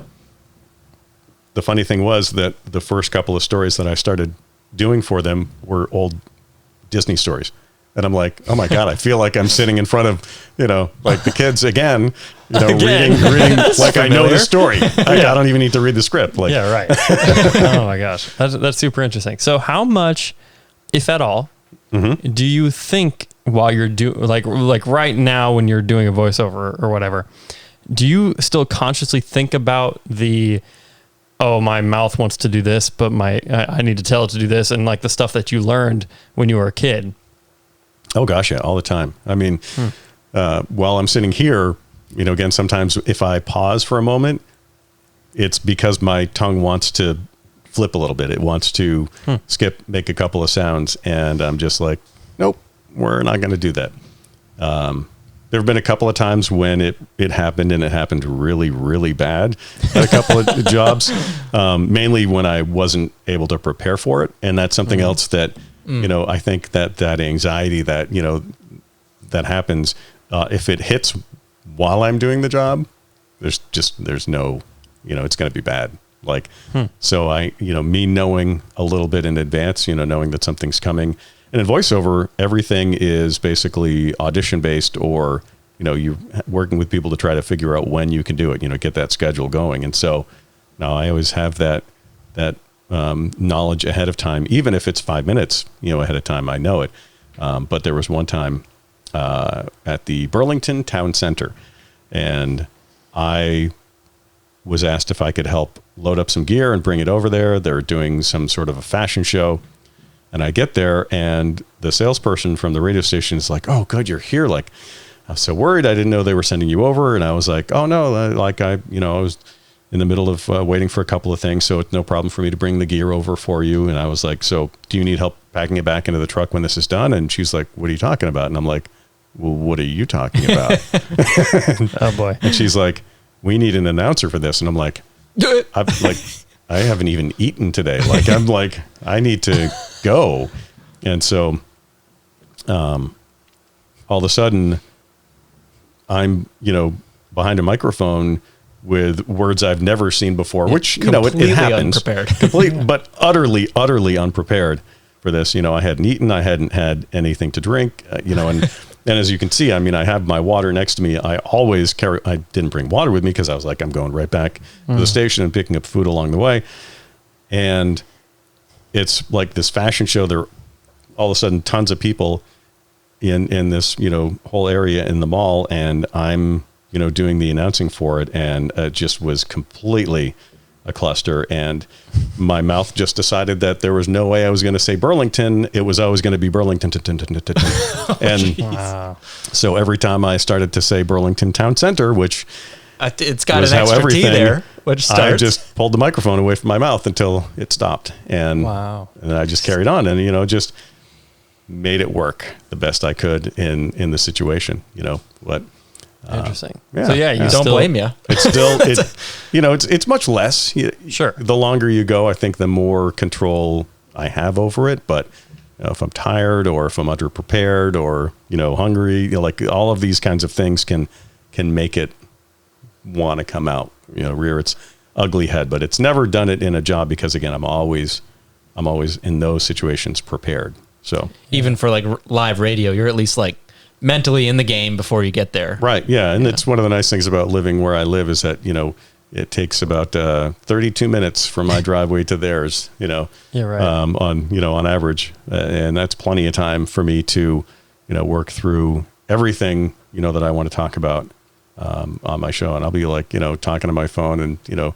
C: the funny thing was that the first couple of stories that I started doing for them were old Disney stories. And I'm like, oh my God, I feel like I'm sitting in front of, the kids again, reading like I know the story. I don't even need to read the script.
B: Yeah, right. Oh my gosh. That's super interesting. So how much, if at all, do you think while you're like right now when you're doing a voiceover or whatever, do you still consciously think about oh, my mouth wants to do this, but I need to tell it to do this, and like the stuff that you learned when you were a kid?
C: Oh gosh, yeah, all the time. I mean, while I'm sitting here, again, sometimes if I pause for a moment, it's because my tongue wants to flip a little bit. It wants to skip, make a couple of sounds, and I'm just like, nope, we're not going to do that. There have been a couple of times when it happened, and it happened really, really bad at a couple of jobs, mainly when I wasn't able to prepare for it. And that's something else that, I think that anxiety that, that happens, if it hits while I'm doing the job, there's no, it's going to be bad. Like, so me knowing a little bit in advance, knowing that something's coming. And in voiceover, everything is basically audition based, or, you're working with people to try to figure out when you can do it, get that schedule going. And so now I always have that knowledge ahead of time, even if it's 5 minutes, ahead of time, I know it. But there was one time at the Burlington Town Center, and I was asked if I could help load up some gear and bring it over there. They're doing some sort of a fashion show. And I get there, and the salesperson from the radio station is like, "Oh, good, you're here." Like, I was so worried. I didn't know they were sending you over. And I was like, "Oh no, I was in the middle of waiting for a couple of things. So it's no problem for me to bring the gear over for you." And I was like, "So do you need help packing it back into the truck when this is done?" And she's like, "What are you talking about?" And I'm like, "Well, what are you talking about?"
B: Oh boy.
C: And she's like, "We need an announcer for this." And I'm like, I haven't even eaten today. Like, I'm like, I need to go. And so, all of a sudden I'm, behind a microphone with words I've never seen before, which, it happens.
A: Unprepared.
C: But utterly unprepared for this. I hadn't eaten, I hadn't had anything to drink, and as you can see, I mean, I have my water next to me. I always I didn't bring water with me because I was like, I'm going right back to the station and picking up food along the way. And it's like this fashion show. There all of a sudden tons of people in this, whole area in the mall. And I'm, doing the announcing for it. And it just was completely a cluster. And my mouth just decided that there was no way I was going to say Burlington. It was always going to be Burlington. And so every time I started to say Burlington Town Center, which
A: it's got an extra T there, which starts.
C: I just pulled the microphone away from my mouth until it stopped. And, and I just carried on and, just made it work the best I could in the situation, but
B: interesting.
C: Yeah.
B: So yeah, you
A: don't blame you.
C: It's still, it's much less.
B: Sure.
C: The longer you go, I think the more control I have over it. But if I'm tired or if I'm underprepared or, hungry, like all of these kinds of things can make it want to come out, rear its ugly head. But it's never done it in a job because, again, I'm always in those situations prepared. So
A: even for like live radio, you're at least like mentally in the game before you get there.
C: Right. Yeah. And it's one of the nice things about living where I live is that, it takes about 32 minutes from my driveway to theirs,
B: Yeah, right.
C: on average. And that's plenty of time for me to, work through everything, that I want to talk about on my show. And I'll be like, talking to my phone and,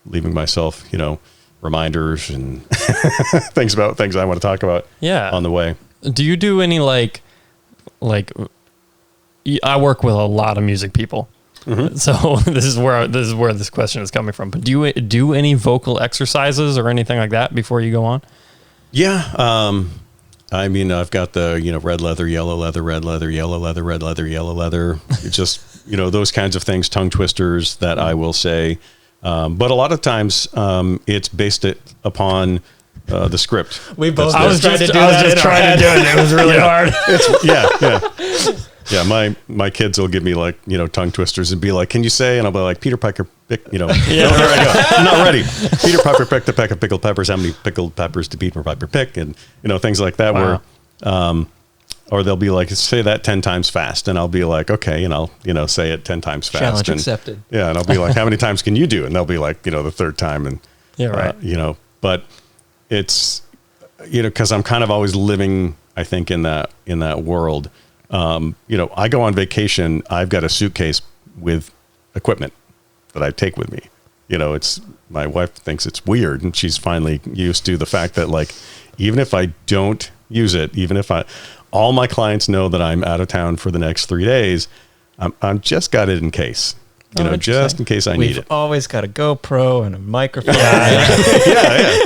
C: leaving myself, reminders and things about things I want to talk about on the way.
B: Do you do any like I work with a lot of music people. Mm-hmm. So this is where this question is coming from. But do you do any vocal exercises or anything like that before you go on?
C: Yeah. I mean, I've got the, red leather, yellow leather, red leather, yellow leather, red leather, yellow leather. It's just, those kinds of things, tongue twisters that I will say. But a lot of times it's based upon the script.
A: We both
B: I was just trying to do it. It was really hard.
C: Yeah. My kids will give me like, tongue twisters and be like, "Can you say?" And I'll be like, "Peter Piper pick, I'm not ready. Peter Piper picked a peck of pickled peppers. How many pickled peppers did Peter Piper pick?" And, things like that.
B: Wow.
C: Where, or they'll be like, "Say that 10 times fast." And I'll be like, "Okay." And I'll, say it 10 times fast.
A: Challenge accepted.
C: Yeah. And I'll be like, "How many times can you do?" And they'll be like, the third time. And,
B: yeah, right.
C: but it's, cause I'm kind of always living I think in that world. I go on vacation. I've got a suitcase with equipment that I take with me. It's my wife thinks it's weird, and she's finally used to the fact that like, even if I don't use it, all my clients know that I'm out of town for the next 3 days. I'm just got it in case. Just in case I need it.
A: We've always got a GoPro and a microphone.
C: Yeah.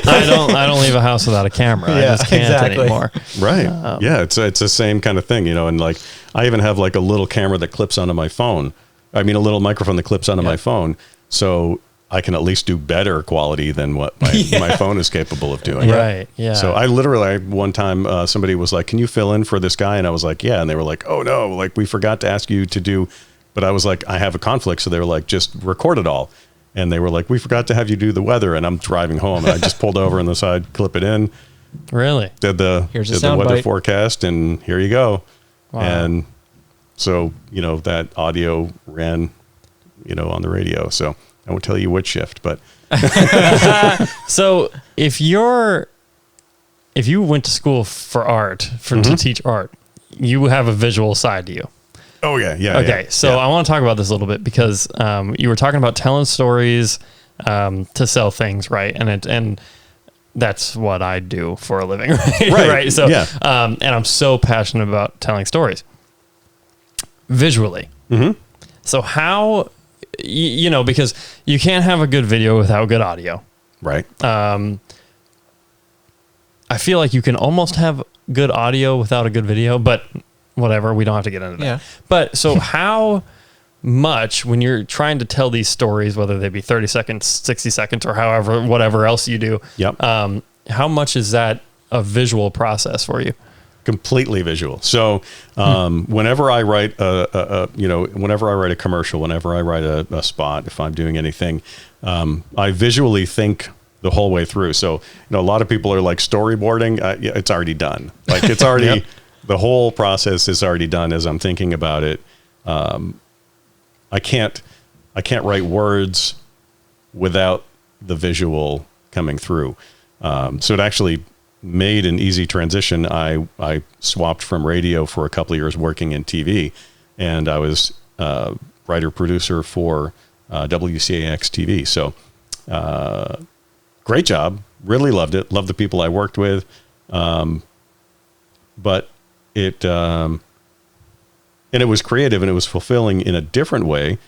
B: I don't leave a house without a camera. I just can't anymore.
C: Right. It's the same kind of thing, and like I even have like a little camera that clips onto my phone. I mean, a little microphone that clips onto my phone. So I can at least do better quality than what my phone is capable of doing.
B: Right. Yeah.
C: So I literally, one time somebody was like, can you fill in for this guy? And I was like, yeah. And they were like, oh no, like we forgot to ask you to do. But I was like, I have a conflict. So they were like, just record it all. And they were like, we forgot to have you do the weather. And I'm driving home and I just pulled over on the side, clip it in.
B: Really?
C: Did the weather forecast and here you go. Wow. And so, that audio ran, on the radio. So I won't tell you which shift, but.
B: So if you went to school for art, to teach art, you have a visual side to you.
C: Oh yeah.
B: Okay, so I want to talk about this a little bit because you were talking about telling stories to sell things, right? And that's what I do for a living, right? Right. So, and I'm so passionate about telling stories visually. Mm-hmm. So how, because you can't have a good video without good audio,
C: right?
B: I feel like you can almost have good audio without a good video, but whatever, we don't have to get into that. Yeah. But so how much, when you're trying to tell these stories, whether they be 30 seconds, 60 seconds, or whatever else you do, how much is that a visual process for you?
C: Completely visual. So whenever I write whenever I write a commercial, whenever I write a spot, if I'm doing anything, I visually think the whole way through. So, a lot of people are like storyboarding. It's already done. Like it's already, the whole process is already done as I'm thinking about it. I can't write words without the visual coming through. So it actually made an easy transition. I swapped from radio for a couple of years working in TV, and I was writer producer for WCAX TV. So great job. Really loved it. Loved the people I worked with. But it was creative and it was fulfilling in a different way.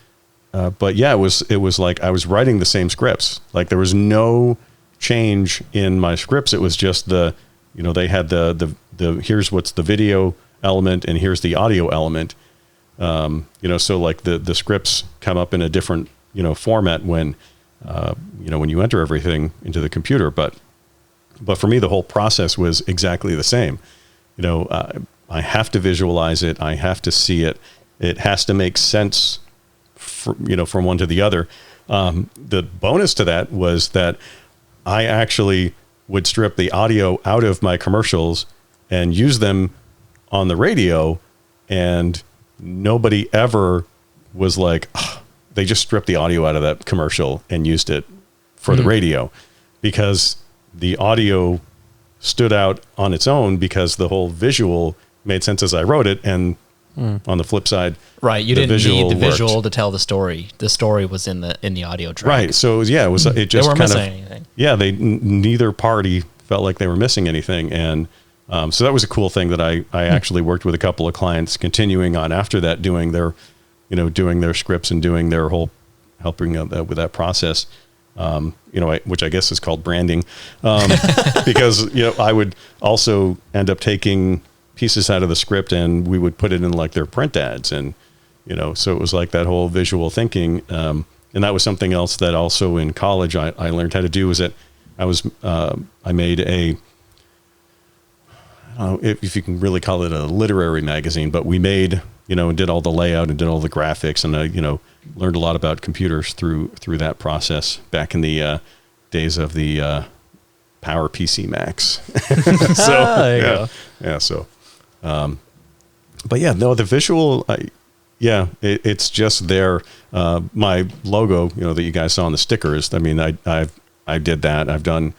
C: But yeah, it was like I was writing the same scripts. Like there was no change in my scripts. It was just they had the here's what's the video element and here's the audio element. So like the scripts come up in a different, format when you enter everything into the computer. But for me, the whole process was exactly the same. I have to visualize it. I have to see it. It has to make sense from one to the other. The bonus to that was that I actually would strip the audio out of my commercials and use them on the radio, and nobody ever was like, oh, they just stripped the audio out of that commercial and used it for the radio, because the audio stood out on its own because the whole visual made sense as I wrote it. And on the flip side,
D: right, you didn't need the visual to tell the story. The story was in the audio track.
C: Right. So it was it just
D: they weren't
C: kind
D: missing anything.
C: Yeah, neither party felt like they were missing anything. And so that was a cool thing that I actually worked with a couple of clients continuing on after that, doing their scripts and doing their whole helping with that process. Which I guess is called branding, because I would also end up taking pieces out of the script and we would put it in like their print ads, and so it was like that whole visual thinking, and that was something else that also in college I learned how to do. Was that I made a, if you can really call it a literary magazine, but we made and did all the layout and did all the graphics, and I learned a lot about computers through that process back in the days of the Power PC Max. So there you go. Yeah. So, but yeah, no, the visual, it's just there. My logo, that you guys saw on the stickers. I mean, I did that. I've done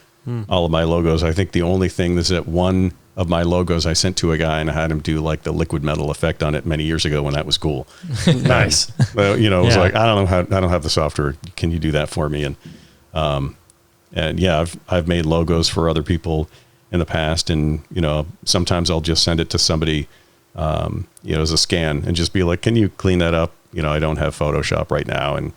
C: all of my logos. I think the only thing is that one of my logos I sent to a guy, and I had him do like the liquid metal effect on it many years ago when that was cool.
B: Nice.
C: You know, it was like, I don't have the software. Can you do that for me? And yeah, I've made logos for other people in the past, and you know, sometimes I'll just send it to somebody, you know, as a scan, and just be like, can you clean that up? You know, I don't have Photoshop right now, and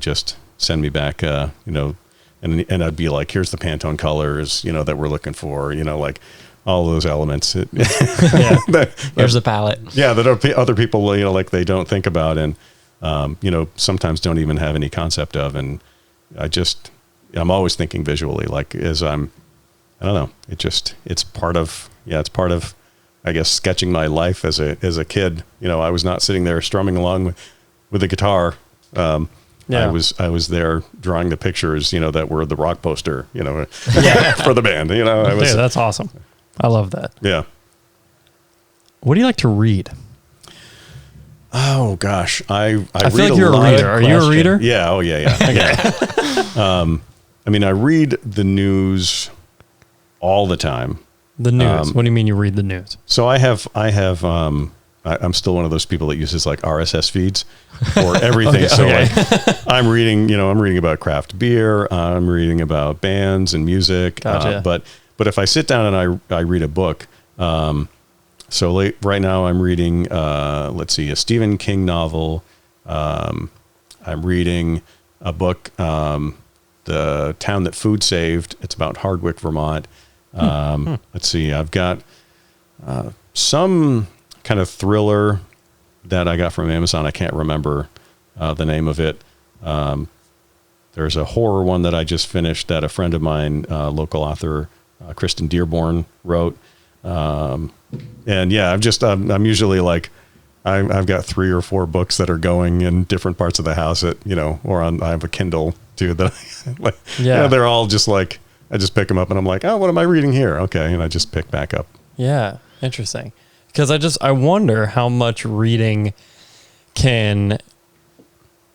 C: just send me back, you know, and I'd be like, here's the Pantone colors, you know, that we're looking for, you know, like all those elements.
D: Here's the palette.
C: Yeah, that other people, you know, like they don't think about, and you know, sometimes don't even have any concept of. And I'm always thinking visually, like I don't know, it's part of, I guess, sketching my life as a kid. You know, I was not sitting there strumming along with a guitar. I was there drawing the pictures, you know, that were the rock poster, you know, for the band, you know.
B: Yeah, that's awesome. I love that.
C: Yeah.
B: What do you like to read?
C: Oh gosh, I
B: feel like you're a reader. Are you a reader?
C: Yeah. Oh yeah. Okay. I mean, I read the news all the time.
B: The news. What do you mean you read the news?
C: So I'm still one of those people that uses like RSS feeds for everything. Like I'm reading about craft beer. I'm reading about bands and music.
B: Gotcha.
C: But if I sit down and I read a book, right now I'm reading, let's see, a Stephen King novel. I'm reading a book, The Town That Food Saved. It's about Hardwick, Vermont. Let's see, I've got some kind of thriller that I got from Amazon. I can't remember the name of it. There's a horror one that I just finished that a friend of mine, local author, Kristen Dearborn, wrote. And yeah, I'm usually like, I've got 3 or 4 books that are going in different parts of the house I have a Kindle too that you know, they're all just like, I just pick them up and I'm like, oh, what am I reading here? Okay. And I just pick back up.
B: Yeah. Interesting. Because I wonder how much reading can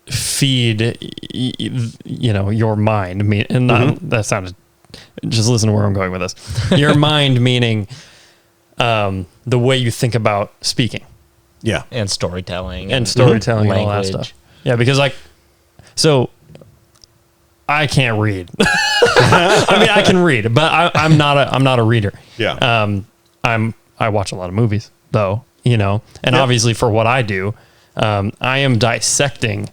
B: feed, you know, your mind. I mean, and that sounded, just listen to where I'm going with this. Your mind meaning the way you think about speaking.
C: Yeah.
D: And storytelling.
B: And storytelling and all that stuff. Yeah, because so I can't read. I mean, I can read, but I'm not a reader.
C: Yeah.
B: I watch a lot of movies though, you know, and obviously for what I do, I am dissecting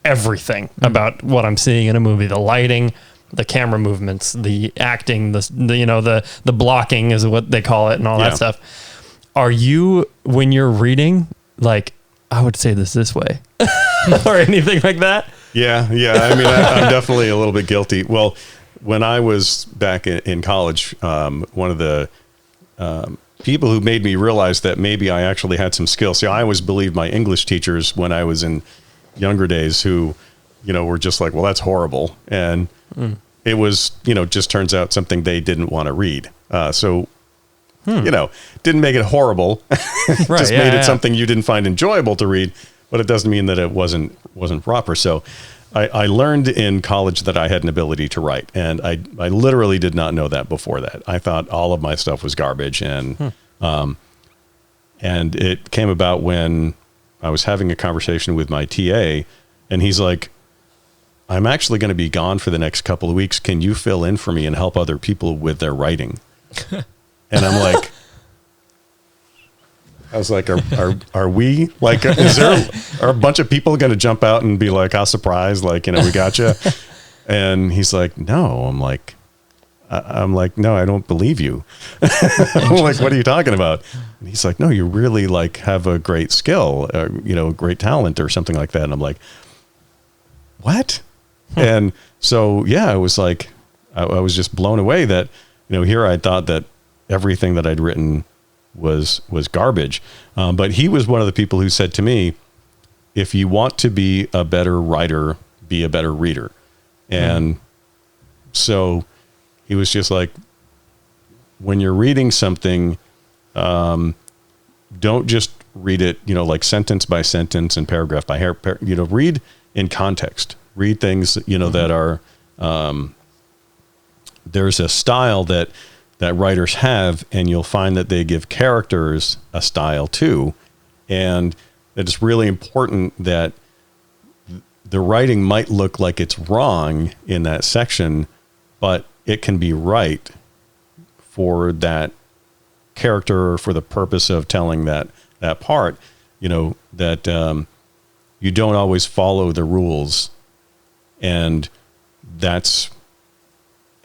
B: everything about what I'm seeing in a movie, the lighting, the camera movements, the acting, the blocking is what they call it and all that stuff. Are you, when you're reading, like, I would say this way or anything like that?
C: Yeah. I mean, I'm definitely a little bit guilty. Well, when I was back in college, one of the people who made me realize that maybe I actually had some skills. See, I always believed my English teachers when I was in younger days who, you know, were just like, well, that's horrible. And it was, you know, just turns out something they didn't want to read. You know, didn't make it horrible. Just made it something you didn't find enjoyable to read, but it doesn't mean that it wasn't proper. So I learned in college that I had an ability to write, and I literally did not know that before that. I thought all of my stuff was garbage, and it came about when I was having a conversation with my TA, and he's like, I'm actually going to be gone for the next couple of weeks. Can you fill in for me and help other people with their writing? And I'm like, I was like, are we like, are a bunch of people going to jump out and be like, how surprised? Like, you know, we got you. And he's like, no. I'm like, no, I don't believe you. I'm like, what are you talking about? And he's like, no, you really like have a great skill, you know, great talent or something like that. And I'm like, what? And so, yeah, I was like, I was just blown away that, you know, here I thought that everything that I'd written was garbage. But he was one of the people who said to me, if you want to be a better writer, be a better reader. And so he was just like, when you're reading something, don't just read it, you know, like sentence by sentence and paragraph by you know, read in context, read things, you know, that are, there's a style that that writers have, and you'll find that they give characters a style too. And it's really important that the writing might look like it's wrong in that section, but it can be right for that character, or for the purpose of telling that part, that you don't always follow the rules. And that's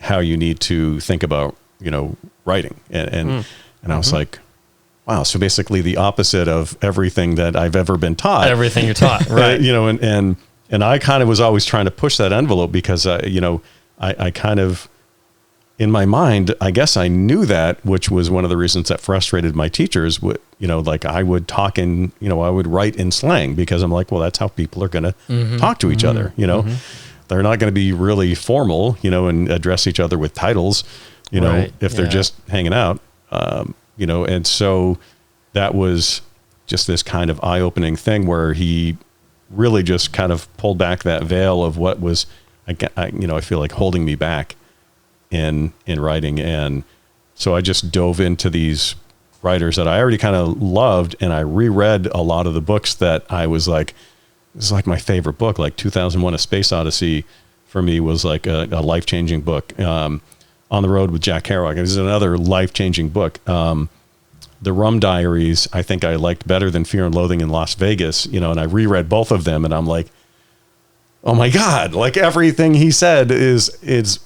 C: how you need to think about, writing. And I was like, wow. So basically the opposite of everything that I've ever been taught.
B: Everything you're taught, right?
C: And I kind of was always trying to push that envelope because, I kind of, in my mind, I guess I knew that, which was one of the reasons that frustrated my teachers. Like I would talk in, I would write in slang because I'm like, well, that's how people are going to talk to each other. They're not going to be really formal, and address each other with titles, if they're just hanging out, and so that was just this kind of eye-opening thing where he really just kind of pulled back that veil of what was, I feel like holding me back in writing. And so I just dove into these writers that I already kind of loved, and I reread a lot of the books that I was like, this is like my favorite book. Like 2001: A Space Odyssey for me was like a life-changing book. On the Road with Jack Kerouac, this is another life-changing book. The Rum Diaries, I think I liked better than Fear and Loathing in Las Vegas, and I reread both of them, and I'm like, oh my God, like everything he said is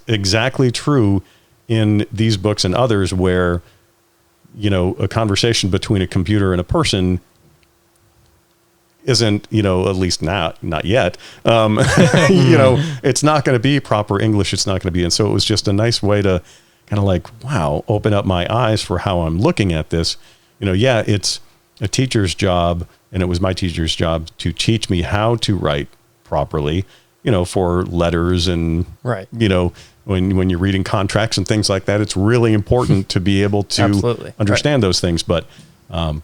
C: exactly true in these books and others where, a conversation between a computer and a person isn't, at least not yet. It's not going to be proper English. It's not going to be. And so it was just a nice way to kind of like, wow, open up my eyes for how I'm looking at this. It's a teacher's job, and it was my teacher's job to teach me how to write properly, for letters and,
B: right.
C: When you're reading contracts and things like that, it's really important to be able to understand those things, but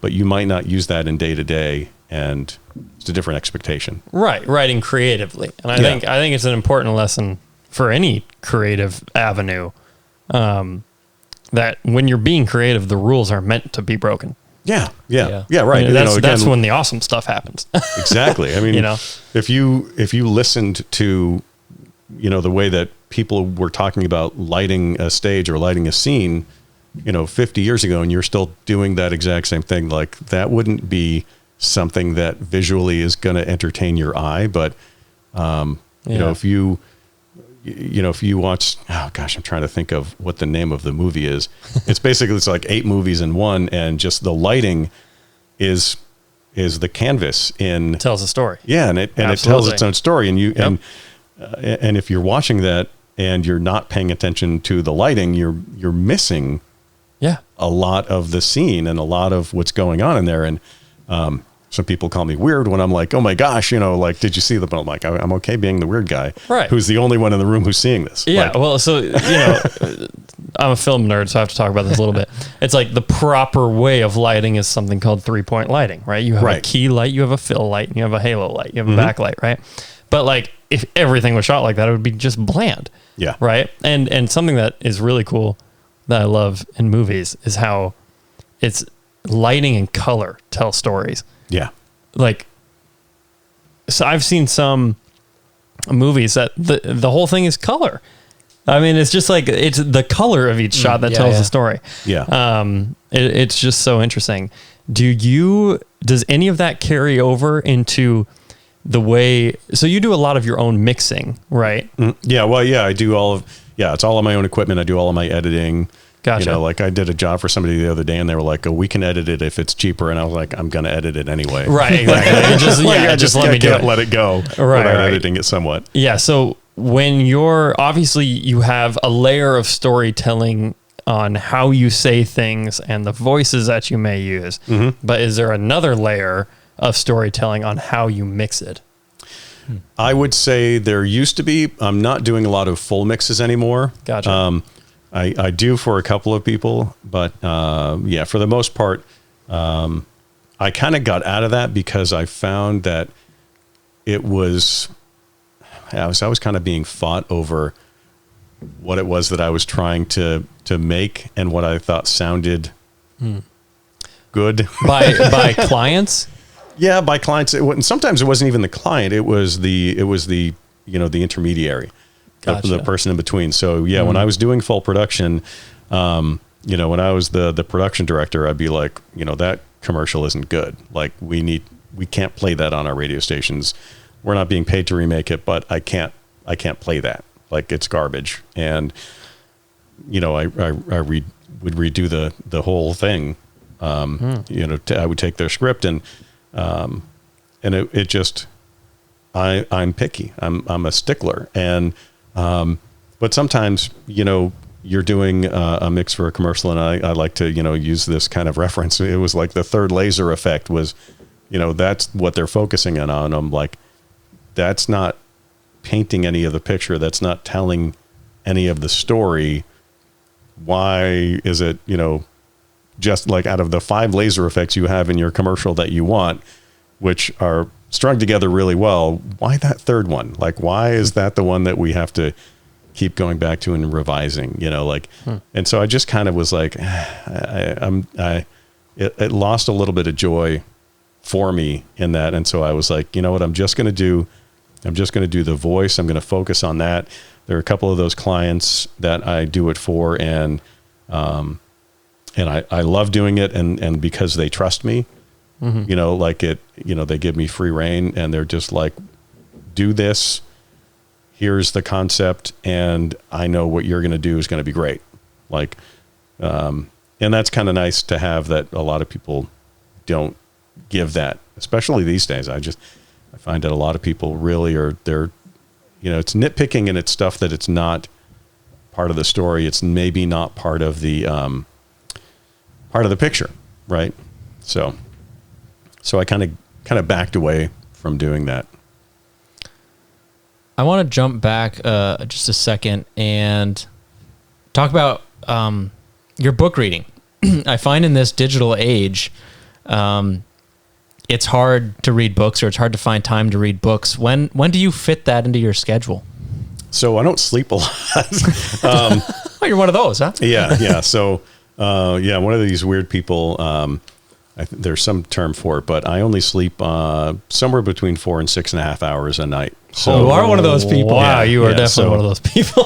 C: you might not use that in day to day, and it's a different expectation.
B: Right. Writing creatively. And I think it's an important lesson for any creative avenue, that when you're being creative, the rules are meant to be broken.
C: Yeah. Right.
B: That's when the awesome stuff happens.
C: Exactly. I mean, if you listened to, the way that people were talking about lighting a stage or lighting a scene, 50 years ago, and you're still doing that exact same thing, like that wouldn't be something that visually is going to entertain your eye. But, if you watch, oh gosh, I'm trying to think of what the name of the movie is. It's like 8 movies in one, and just the lighting is the canvas it
B: tells a story.
C: Yeah. And it tells its own story. And and if you're watching that and you're not paying attention to the lighting, you're missing a lot of the scene and a lot of what's going on in there. And, some people call me weird when I'm like, oh my gosh, like, did you see the, but I'm like, I'm okay being the weird guy,
B: right?
C: Who's the only one in the room who's seeing this.
B: Yeah. Well, so, I'm a film nerd, so I have to talk about this a little bit. It's like the proper way of lighting is something called 3-point lighting, right? You have a key light, you have a fill light, and you have a halo light, you have a backlight, right? But like, if everything was shot like that, it would be just bland.
C: Yeah.
B: Right. And something that is really cool that I love in movies is how it's lighting and color tell stories.
C: Yeah.
B: Like, so I've seen some movies that the whole thing is color. I mean, it's just like, it's the color of each shot that tells the story.
C: Yeah.
B: It's just so interesting. Does any of that carry over into the way, so you do a lot of your own mixing, right?
C: Yeah. Well, yeah, I do it's all on my own equipment. I do all of my editing.
B: Gotcha.
C: Like I did a job for somebody the other day, and they were like, "Oh, we can edit it if it's cheaper." And I was like, "I'm going to edit it anyway."
B: Right. Exactly. just let me do it.
C: Let it go.
B: Right.
C: Without editing it somewhat.
B: Yeah. So when obviously you have a layer of storytelling on how you say things and the voices that you may use, but is there another layer of storytelling on how you mix it?
C: I would say there used to be. I'm not doing a lot of full mixes anymore.
B: Gotcha.
C: I do for a couple of people, but for the most part, I kind of got out of that because I found that I was kind of being fought over what it was that I was trying to make and what I thought sounded good
B: by clients.
C: Yeah, by clients. Sometimes it wasn't even the client. It was the the intermediary,
B: Gotcha.
C: the person in between. So yeah, when I was doing full production, when I was the production director, I'd be like, that commercial isn't good. Like we can't play that on our radio stations. We're not being paid to remake it, but I can't play that. Like it's garbage. And I would redo the whole thing. I would take their script and it just, I'm picky. I'm a stickler. And, but sometimes, you're doing a mix for a commercial, and I like to, use this kind of reference. It was like the third laser effect was, that's what they're focusing on. I'm like, that's not painting any of the picture. That's not telling any of the story. Why is it, just like out of the 5 laser effects you have in your commercial that you want, which are strung together really well, why that third one? Like, why is that the one that we have to keep going back to and revising, and so I just kind of was like, it lost a little bit of joy for me in that. And so I was like, you know what, I'm just going to do the voice. I'm going to focus on that. There are a couple of those clients that I do it for, and I love doing it. And because they trust me, they give me free rein, and they're just like, do this. Here's the concept, and I know what you're going to do is going to be great. Like, and that's kind of nice to have, that a lot of people don't give that, especially these days. I find that a lot of people really they're it's nitpicking, and it's stuff that it's not part of the story. It's maybe not part of the picture. Right. So I kind of backed away from doing that.
D: I want to jump back just a second and talk about your book reading. I find in this digital age, it's hard to read books, or it's hard to find time to read books. When do you fit that into your schedule?
C: So I don't sleep a lot.
D: Oh, you're one of those, huh?
C: Yeah. So, one of these weird people, there's some term for it, but I only sleep somewhere between 4 and 6.5 hours a night. So
D: you are one of those people.
B: Wow, you are definitely one of those people.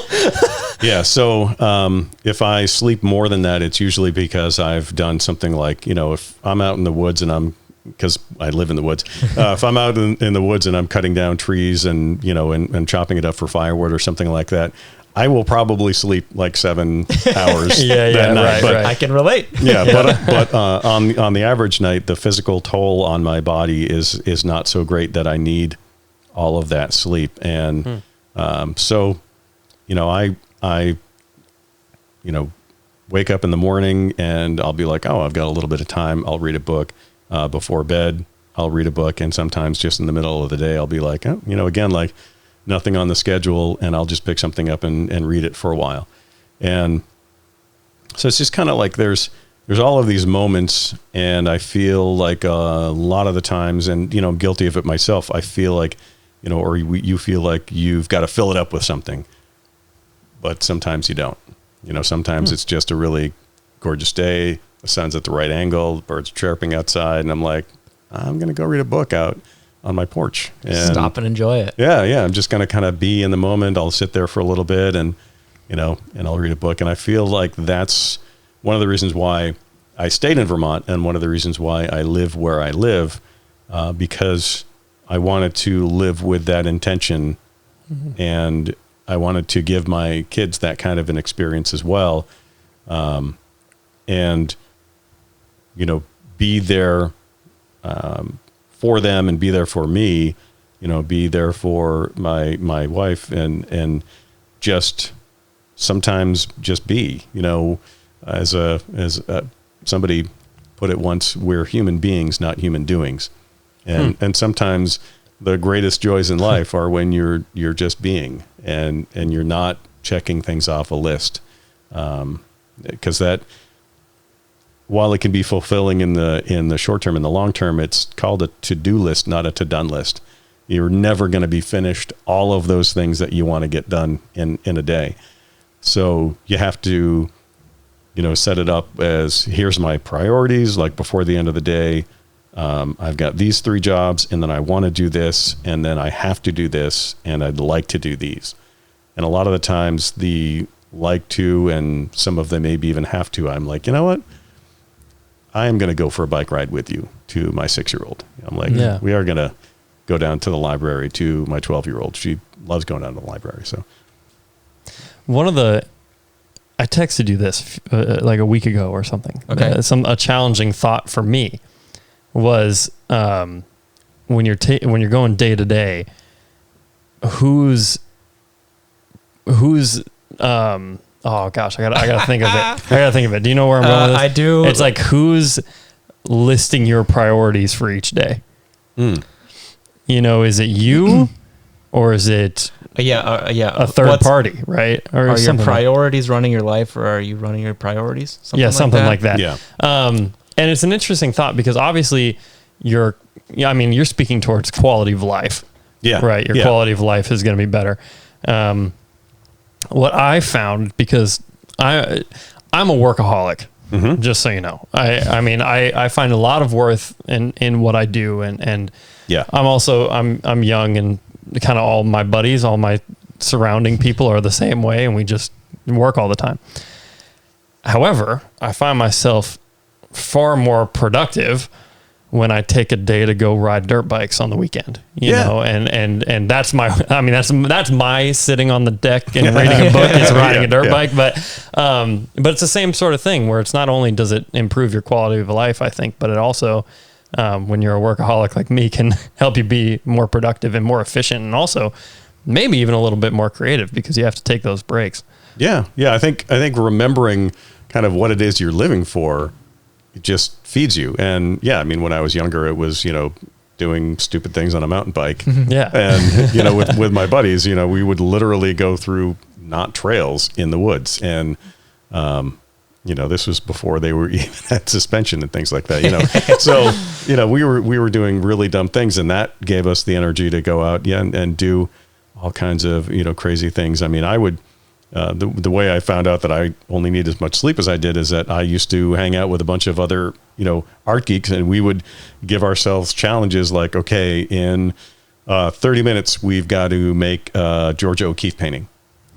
C: Yeah. So if I sleep more than that, it's usually because I've done something like, if I'm out in the woods and because I live in the woods, if I'm out in the woods and I'm cutting down trees and, and chopping it up for firewood or something like that, I will probably sleep like 7 hours that night.
D: Right. I can relate.
C: Yeah, but on the average night, the physical toll on my body is not so great that I need all of that sleep. And so, I wake up in the morning and I'll be like, oh, I've got a little bit of time. I'll read a book. Before bed, I'll read a book. And sometimes just in the middle of the day, I'll be like, oh, again, like nothing on the schedule, and I'll just pick something up and read it for a while. And so it's just kind of like there's all of these moments, and I feel like a lot of the times, and I'm guilty of it myself, I feel like or you feel like you've got to fill it up with something, but sometimes you don't. Sometimes it's just a really gorgeous day, the sun's at the right angle, the birds are chirping outside, and I'm like, I'm going to go read a book out on my porch. And
D: stop and enjoy it.
C: Yeah. I'm just going to kind of be in the moment. I'll sit there for a little bit and I'll read a book. And I feel like that's one of the reasons why I stayed in Vermont, and one of the reasons why I live where I live, because I wanted to live with that intention, and I wanted to give my kids that kind of an experience as well. And, be there for them, and be there for me, be there for my wife, and just sometimes just be, as somebody put it once, we're human beings, not human doings. And sometimes the greatest joys in life are when you're just being, and you're not checking things off a list. Because that, while it can be fulfilling in the short term, in the long term, it's called a to-do list, not a to-done list. You're never going to be finished all of those things that you want to get done in a day. So you have to, set it up as, here's my priorities, like before the end of the day. I've got these 3 jobs, and then I want to do this, and then I have to do this, and I'd like to do these. And a lot of the times the like to, and some of them maybe even have to, I'm like, you know what? I am going to go for a bike ride with you to my 6-year-old. I'm like, we are going to go down to the library to my 12-year-old. She loves going down to the library. So
B: I texted you this like a week ago or something.
D: Okay.
B: A challenging thought for me was when you're going day to day, who's oh gosh, I gotta think of it. Do you know where I'm going with this?
D: I do.
B: It's like, who's listing your priorities for each day? Is it you or is it a third party, right? Or
D: are your priorities running your life, or are you running your priorities?
B: Something like that.
C: Yeah.
B: And it's an interesting thought because obviously you're speaking towards quality of life.
C: Yeah.
B: Right. Your quality of life is going to be better. What I found, because I'm a workaholic, just so you know, I find a lot of worth in what I do. And I'm young, and kind of all my buddies, all my surrounding people are the same way, and we just work all the time. However, I find myself far more productive when I take a day to go ride dirt bikes on the weekend, you know, and that's that's my sitting on the deck and reading a book is riding a dirt bike. But it's the same sort of thing where it's not only does it improve your quality of life, I think, but it also, when you're a workaholic like me, can help you be more productive and more efficient, and also maybe even a little bit more creative because you have to take those breaks.
C: Yeah. Yeah. I think remembering kind of what it is you're living for, it just feeds you. And when I was younger, it was, doing stupid things on a mountain bike.
B: Yeah.
C: And, with my buddies, we would literally go through not trails in the woods. And, this was before they were even had suspension and things like that, So, we were doing really dumb things, and that gave us the energy to go out and do all kinds of, crazy things. I mean, I would, the way I found out that I only need as much sleep as I did is that I used to hang out with a bunch of other, art geeks, and we would give ourselves challenges like, okay, in 30 minutes, we've got to make Georgia O'Keeffe painting.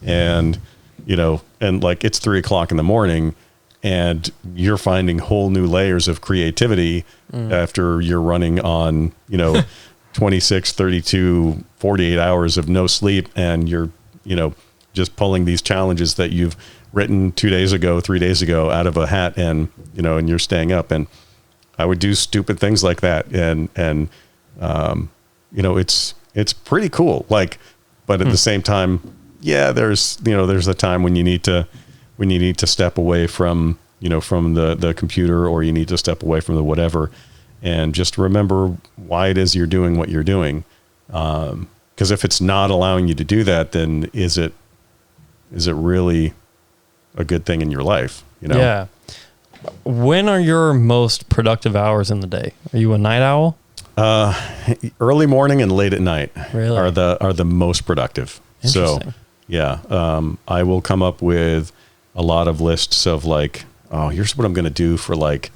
C: And, and like it's 3:00 in the morning, and you're finding whole new layers of creativity after you're running on, 26, 32, 48 hours of no sleep. And you're, just pulling these challenges that you've written 2 days ago, 3 days ago out of a hat, and, and you're staying up. And I would do stupid things like that. And it's pretty cool. Like, but at the same time, there's a time when you need to step away from, from the computer, or you need to step away from the whatever, and just remember why it is you're doing what you're doing. 'Cause if it's not allowing you to do that, then is it really a good thing in your life?
B: Yeah. When are your most productive hours in the day? Are you a night owl?
C: Early morning and late at night
B: Really?
C: are the most productive. So I will come up with a lot of lists of like, oh, here's what I'm going to do for like,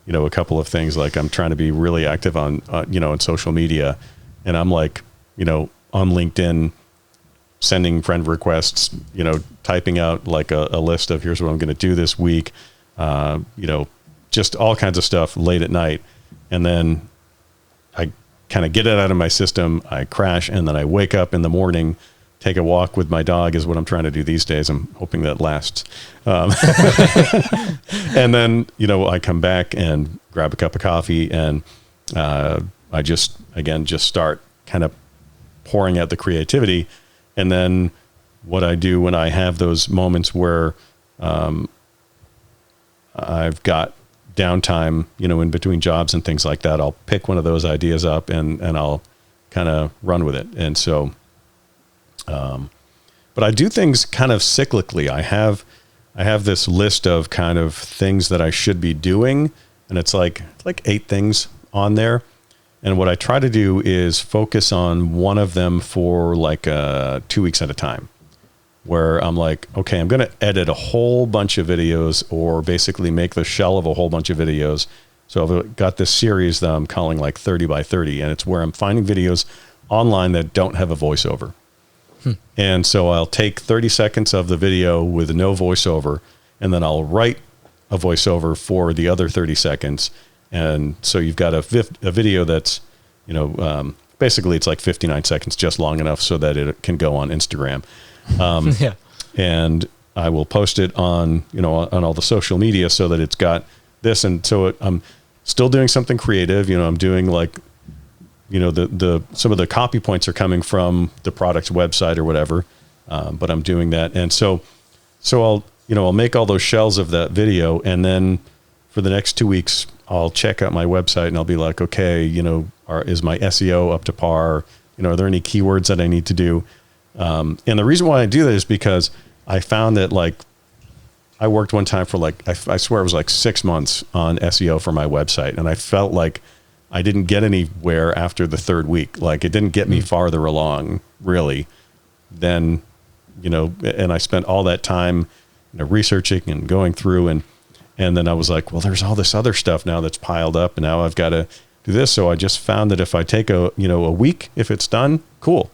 C: a couple of things. Like I'm trying to be really active on, on social media, and I'm like, on LinkedIn, sending friend requests, typing out like a list of here's what I'm going to do this week, just all kinds of stuff late at night. And then I kind of get it out of my system. I crash, and then I wake up in the morning, take a walk with my dog is what I'm trying to do these days. I'm hoping that lasts. And then, I come back and grab a cup of coffee, and I just start kind of pouring out the creativity. And then what I do when I have those moments where I've got downtime, in between jobs and things like that, I'll pick one of those ideas up and I'll kind of run with it. And so, but I do things kind of cyclically. I have this list of kind of things that I should be doing, and it's like 8 things on there. And what I try to do is focus on one of them for like 2 weeks at a time. where I'm like, okay, I'm going to edit a whole bunch of videos, or basically make the shell of a whole bunch of videos. So I've got this series that I'm calling like 30 by 30, and it's where I'm finding videos online that don't have a voiceover. And so I'll take 30 seconds of the video with no voiceover, and then I'll write a voiceover for the other 30 seconds. And so you've got a video that's, basically it's like 59 seconds, just long enough so that it can go on Instagram.
D: Yeah.
C: And I will post it on, on all the social media so that it's got this. And so I'm still doing something creative. I'm doing like, some of the copy points are coming from the product's website or whatever. But I'm doing that. And so I'll make all those shells of that video. And then for the next 2 weeks, I'll check out my website and I'll be like, okay, is my SEO up to par? Are there any keywords that I need to do? And the reason why I do that is because I found that I worked one time for I swear it was like 6 months on SEO for my website. And I felt like I didn't get anywhere after the third week. Like it didn't get me farther along really than, and I spent all that time, researching and going through and then I was like, well, there's all this other stuff now that's piled up and now I've got to do this. So I just found that if I take a week, if it's done, cool.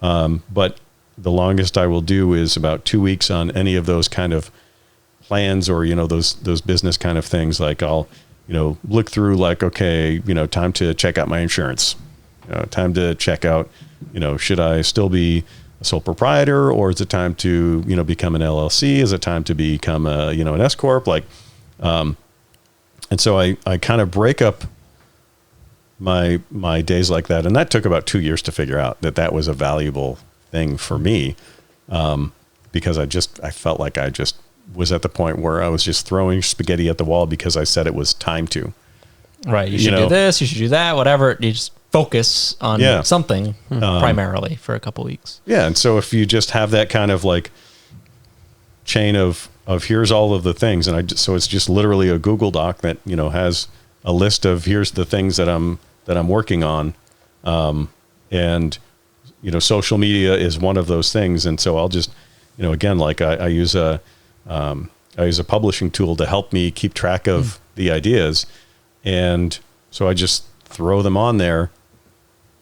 C: But the longest I will do is about 2 weeks on any of those kind of plans or, those business kind of things. Like I'll, look through like, okay, time to check out my insurance, time to check out, should I still be a sole proprietor or is it time to, become an LLC? Is it time to become a, an S Corp? And so I kind of break up my days like that. And that took about 2 years to figure out that was a valuable thing for me. Because I felt like I just was at the point where I was just throwing spaghetti at the wall because I said it was time to.
D: Right. You should do this, you should do that, whatever. You just focus on something primarily for a couple weeks.
C: Yeah. And so if you just have that kind of like chain of here's all of the things. And so it's just literally a Google Doc that, has a list of here's the things that I'm working on. And, social media is one of those things. And so I'll just, again, like I use a publishing tool to help me keep track of the ideas. And so I just throw them on there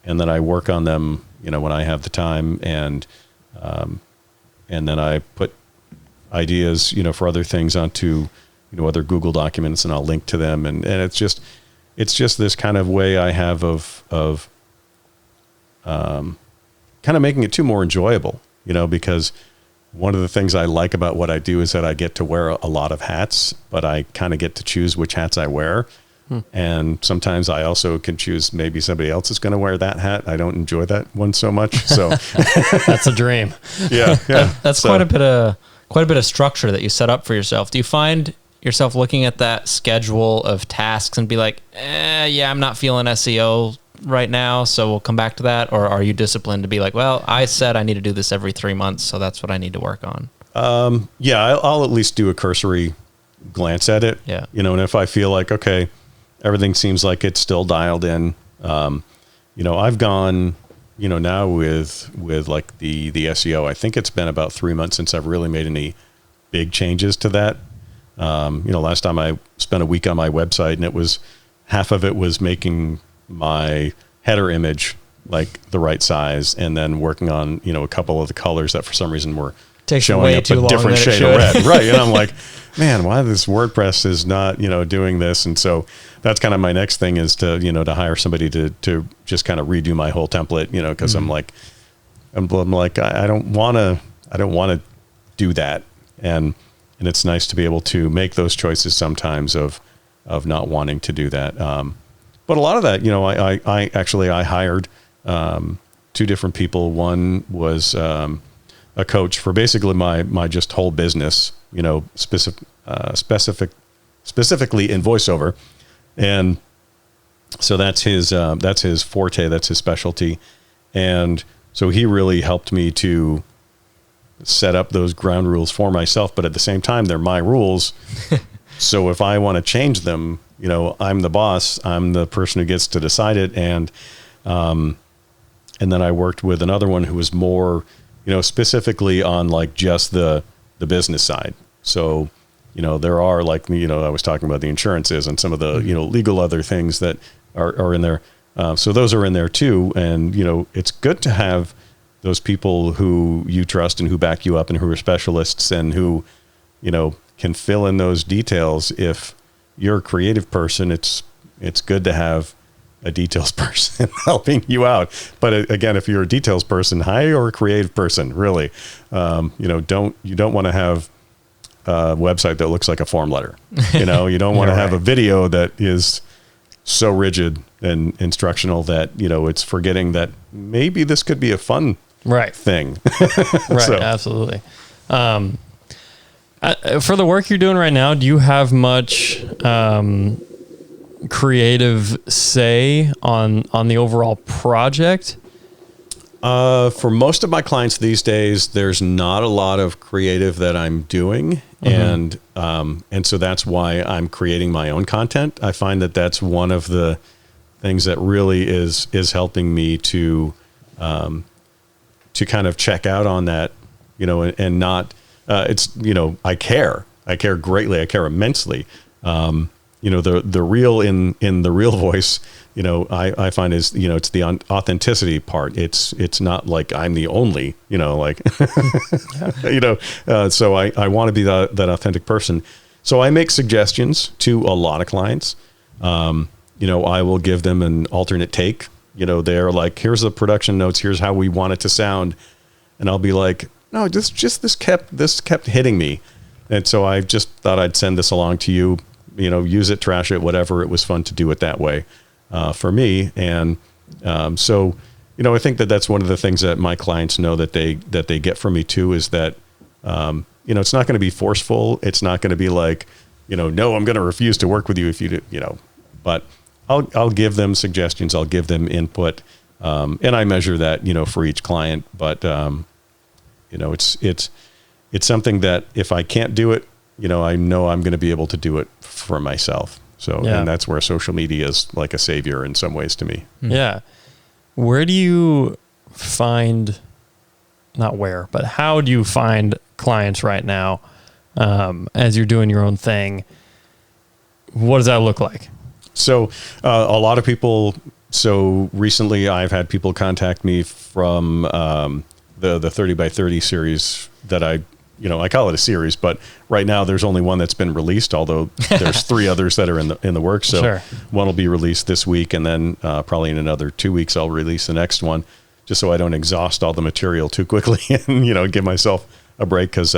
C: and then I work on them, when I have the time and then I put ideas, for other things onto, other Google documents and I'll link to them. And it's just this kind of way I have of kind of making it too more enjoyable, because one of the things I like about what I do is that I get to wear a lot of hats, but I kind of get to choose which hats I wear. And sometimes I also can choose maybe somebody else is going to wear that hat. I don't enjoy that one so much. So
B: that's a dream.
C: Yeah.
D: That's quite a bit of structure that you set up for yourself. Do you find yourself looking at that schedule of tasks and be like, I'm not feeling SEO right now, so we'll come back to that? Or are you disciplined to be like, well, I said I need to do this every 3 months, so that's what I need to work on?
C: I'll at least do a cursory glance at it.
D: Yeah.
C: And if I feel like, okay, everything seems like it's still dialed in. I've gone, now with like the SEO, I think it's been about 3 months since I've really made any big changes to that. Last time I spent a week on my website and it was half of it was making my header image like the right size and then working on, a couple of the colors that for some reason were showing up a different shade of red. Right. And I'm like, man, why this WordPress is not, doing this. And so that's kind of my next thing is to, to hire somebody to just kind of redo my whole template, cause I'm like, I don't want to do that. And it's nice to be able to make those choices sometimes of not wanting to do that. But a lot of that, I hired, 2 different people. One was, a coach for basically my just whole business, specifically in voiceover. And so that's his forte, that's his specialty. And so he really helped me to set up those ground rules for myself, but at the same time, they're my rules. So if I want to change them, I'm the boss, I'm the person who gets to decide it. And then I worked with another one who was more, specifically on like just the business side. So, there are like, I was talking about the insurances and some of the, legal other things that are in there. So those are in there too. And, it's good to have those people who you trust and who back you up and who are specialists and who, can fill in those details. If you're a creative person, it's good to have a details person helping you out. But again, if you're a details person, hire a creative person, really. You don't want to have a website that looks like a form letter. You don't want to have a video that is so rigid and instructional that, it's forgetting that maybe this could be a fun thing.
B: Right. So. Absolutely. For the work you're doing right now, do you have much creative say on the overall project?
C: For most of my clients these days, there's not a lot of creative that I'm doing. And so that's why I'm creating my own content. I find that that's one of the things that really is helping me to kind of check out on that, and not, I care greatly. I care immensely. The real in the real voice, I find is, it's the authenticity part. It's not like I'm the only, so I want to be that authentic person. So I make suggestions to a lot of clients. I will give them an alternate take. They're like, here's the production notes. Here's how we want it to sound. And I'll be like, no, this kept hitting me. And so I just thought I'd send this along to you, use it, trash it, whatever. It was fun to do it that way for me. And so, I think that that's one of the things that my clients know that they get from me too, is that, it's not going to be forceful. It's not going to be like, no, I'm going to refuse to work with you if you do, but I'll give them suggestions. I'll give them input. And I measure that, for each client, but, it's something that if I can't do it, I know I'm going to be able to do it for myself. So, and that's where social media is like a savior in some ways to me.
B: Yeah. Where do you find, not where, but how do you find clients right now, as you're doing your own thing? What does that look like?
C: So, a lot of people, so recently I've had people contact me from, the 30 by 30 series that I call it a series, but right now there's only one that's been released, although there's 3 others that are in the works. So one will be released this week, and then probably in another 2 weeks I'll release the next one, just so I don't exhaust all the material too quickly and give myself a break. Because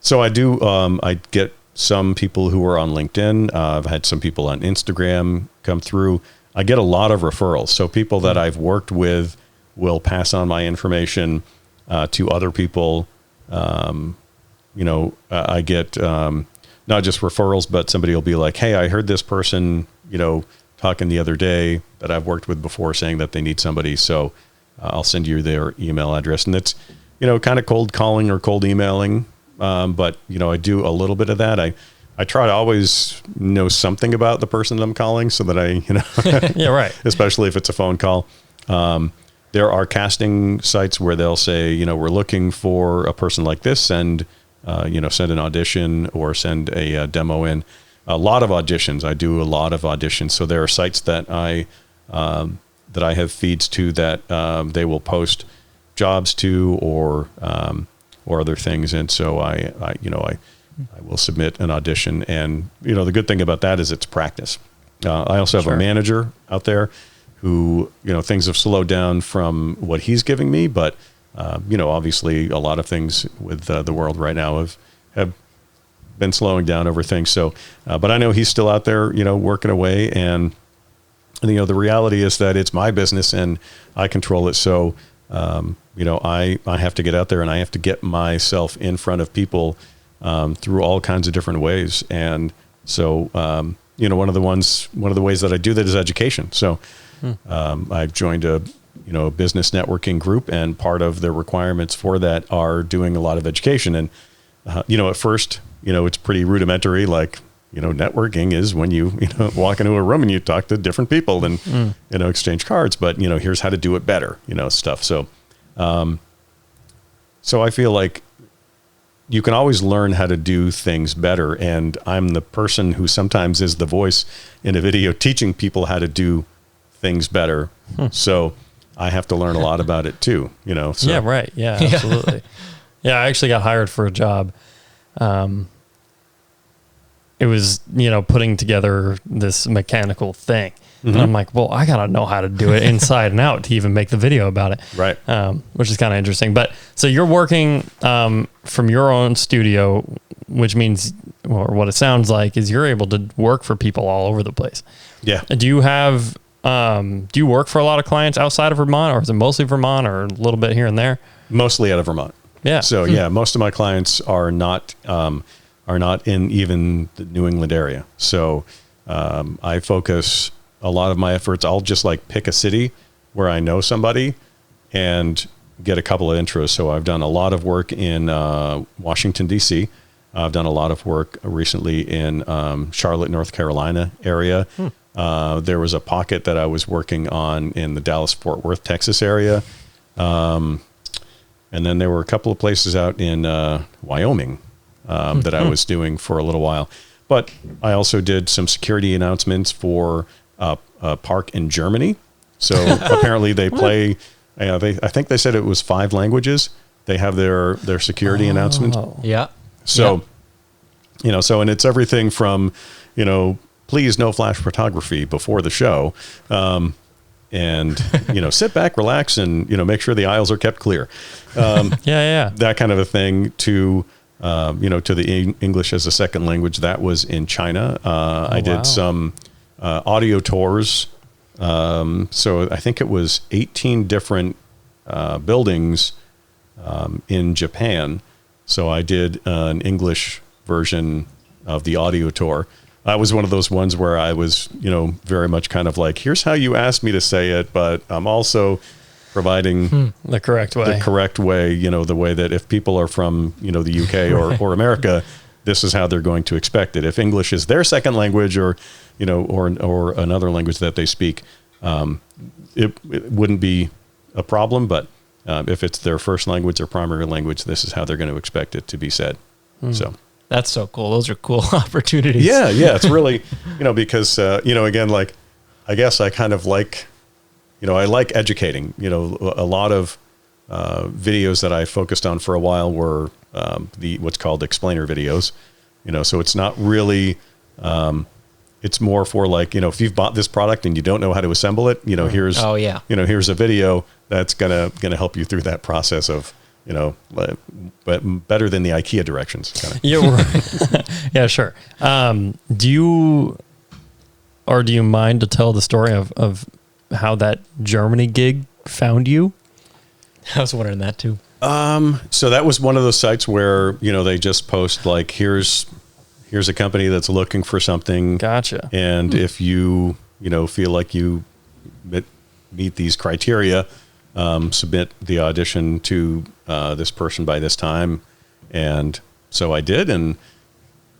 C: so I do I get some people who are on LinkedIn. I've had some people on Instagram come through. I get a lot of referrals. So people that I've worked with will pass on my information to other people. I get not just referrals, but somebody will be like, hey, I heard this person, talking the other day that I've worked with before, saying that they need somebody. So I'll send you their email address. And it's, kind of cold calling or cold emailing. But, I do a little bit of that. I try to always know something about the person that I'm calling so that I,
B: yeah, right.
C: Especially if it's a phone call. There are casting sites where they'll say, we're looking for a person like this, send an audition or send a demo in. A lot of auditions. I do a lot of auditions. So there are sites that I have feeds to that they will post jobs to or other things. And so I will submit an audition. And, the good thing about that is it's practice. I also have a manager out there who, things have slowed down from what he's giving me, but, obviously a lot of things with the world right now have been slowing down over things. So, but I know he's still out there, working away, and, the reality is that it's my business and I control it. So, I have to get out there and I have to get myself in front of people, through all kinds of different ways. And so, one of the ways that I do that is education. So, I've joined a business networking group, and part of the requirements for that are doing a lot of education. And, at first, it's pretty rudimentary, like, networking is when you walk into a room and you talk to different people and, exchange cards, but, here's how to do it better, stuff. So, So I feel like you can always learn how to do things better. And I'm the person who sometimes is the voice in a video teaching people how to do things better. So I have to learn a lot about it too, you know? So.
B: Yeah, right. Yeah, absolutely. Yeah, I actually got hired for a job. It was, you know, putting together this mechanical thing. And I'm like, well, I got to know how to do it inside and out to even make the video about it.
C: Right.
B: Which is kind of interesting. But so you're working from your own studio, which means, or what it sounds like, is you're able to work for people all over the place.
C: Yeah.
B: Do you have, do you work for a lot of clients outside of Vermont, or is it mostly Vermont, or a little bit here and there?
C: Mostly out of Vermont.
B: Yeah.
C: So yeah, most of my clients are not in even the New England area. So I focus a lot of my efforts. I'll just like pick a city where I know somebody and get a couple of intros. So I've done a lot of work in Washington, D.C. I've done a lot of work recently in Charlotte, North Carolina area. There was a pocket that I was working on in the Dallas-Fort Worth, Texas area. And then there were a couple of places out in Wyoming that I was doing for a little while. But I also did some security announcements for a park in Germany. So apparently they play, I think they said it was 5 languages. They have their security announcement.
D: Yeah.
C: So, you know, so, and it's everything from, you know, please no flash photography before the show. And, you know, sit back, relax, and, you know, make sure the aisles are kept clear. That kind of a thing to, you know, to the English as a second language. That was in China. I did some audio tours. So I think it was 18 different buildings in Japan. So I did an English version of the audio tour. I was one of those ones where I was, you know, very much kind of like, here's how you asked me to say it, but I'm also providing
B: the correct way,
C: you know, the way that if people are from, you know, the UK or America, this is how they're going to expect it. If English is their second language, or, you know, or another language that they speak, it wouldn't be a problem. But if it's their first language or primary language, this is how they're going to expect it to be said. So.
D: That's so cool. Those are cool opportunities.
C: Yeah. It's really, you know, because, you know, again, like, I guess I kind of like, you know, I like educating. You know, a lot of videos that I focused on for a while were what's called explainer videos. You know, so it's not really, it's more for like, you know, if you've bought this product and you don't know how to assemble it, you know, here's a video that's gonna help you through that process of, you know, but better than the IKEA directions. Kinda.
B: Yeah, sure. Do you mind to tell the story of how that Germany gig found you?
D: I was wondering that too.
C: So that was one of those sites where, you know, they just post like, here's a company that's looking for something.
B: Gotcha.
C: And if you know, feel like you meet these criteria, submit the audition to this person by this time. And so I did. And,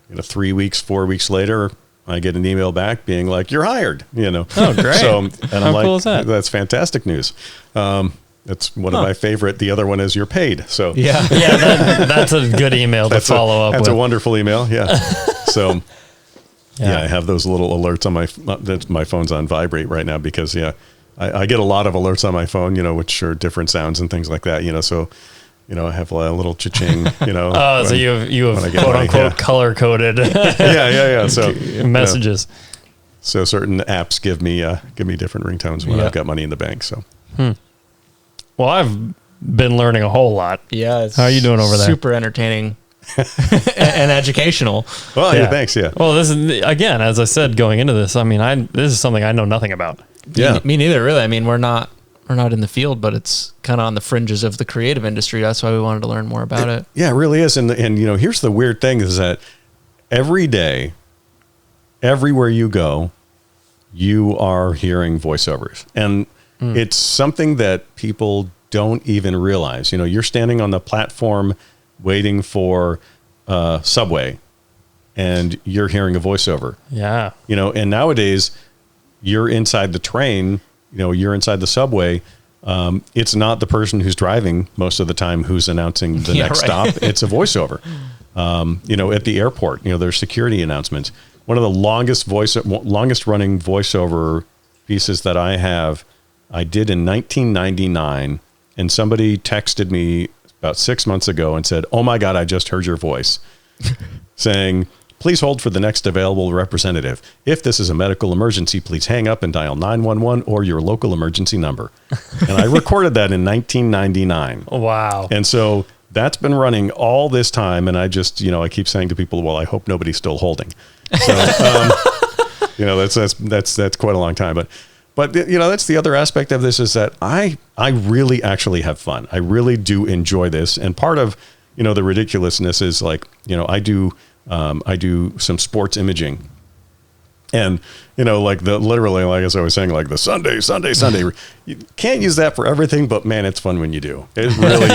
C: you know, 3 weeks, 4 weeks later, I get an email back being like, you're hired, you know.
B: Oh, great.
C: So, and
B: How
C: I'm like,
B: cool is that?
C: That's fantastic news. That's one of my favorite. The other one is you're paid. So
B: that's a good email to follow up with.
C: That's a wonderful email. Yeah. So I have those little alerts on my phone's on vibrate right now because I get a lot of alerts on my phone, you know, which are different sounds and things like that, you know, so, you know, I have a little cha-ching, you know.
B: So you have quote unquote color coded.
C: So
B: messages.
C: You know, so certain apps give me different ringtones when I've got money in the bank. So,
B: Well, I've been learning a whole lot.
D: Yeah. It's
B: how are you doing over there?
D: Super entertaining and educational.
C: Well, yeah, thanks. Yeah.
B: Well, this is, again, as I said, going into this, I mean, this is something I know nothing about.
C: Yeah.
D: Me neither, really. I mean, we're not in the field, but it's kind of on the fringes of the creative industry. That's why we wanted to learn more about it.
C: Yeah, it really is. And you know, here's the weird thing is that every day, everywhere you go, you are hearing voiceovers. And it's something that people don't even realize. You know, you're standing on the platform waiting for subway and you're hearing a voiceover.
B: Yeah.
C: You know, and nowadays you're inside the train, you know, you're inside the subway it's not the person who's driving most of the time who's announcing the next stop. It's a voiceover. At the airport, there's security announcements. One of the longest running voiceover pieces that I have, I did in 1999, and somebody texted me about 6 months ago and said, "Oh my God, I just heard your voice," saying, "Please hold for the next available representative. If this is a medical emergency, please hang up and dial 911 or your local emergency number." And I recorded that in 1999.
B: Wow.
C: And so that's been running all this time. And I just, I keep saying to people, well, I hope nobody's still holding. So, that's quite a long time. But that's the other aspect of this, is that I really actually have fun. I really do enjoy this. And part of, the ridiculousness is like, I do some sports imaging, and literally, like as I was saying, like the Sunday. You can't use that for everything, but man, it's fun when you do. It really.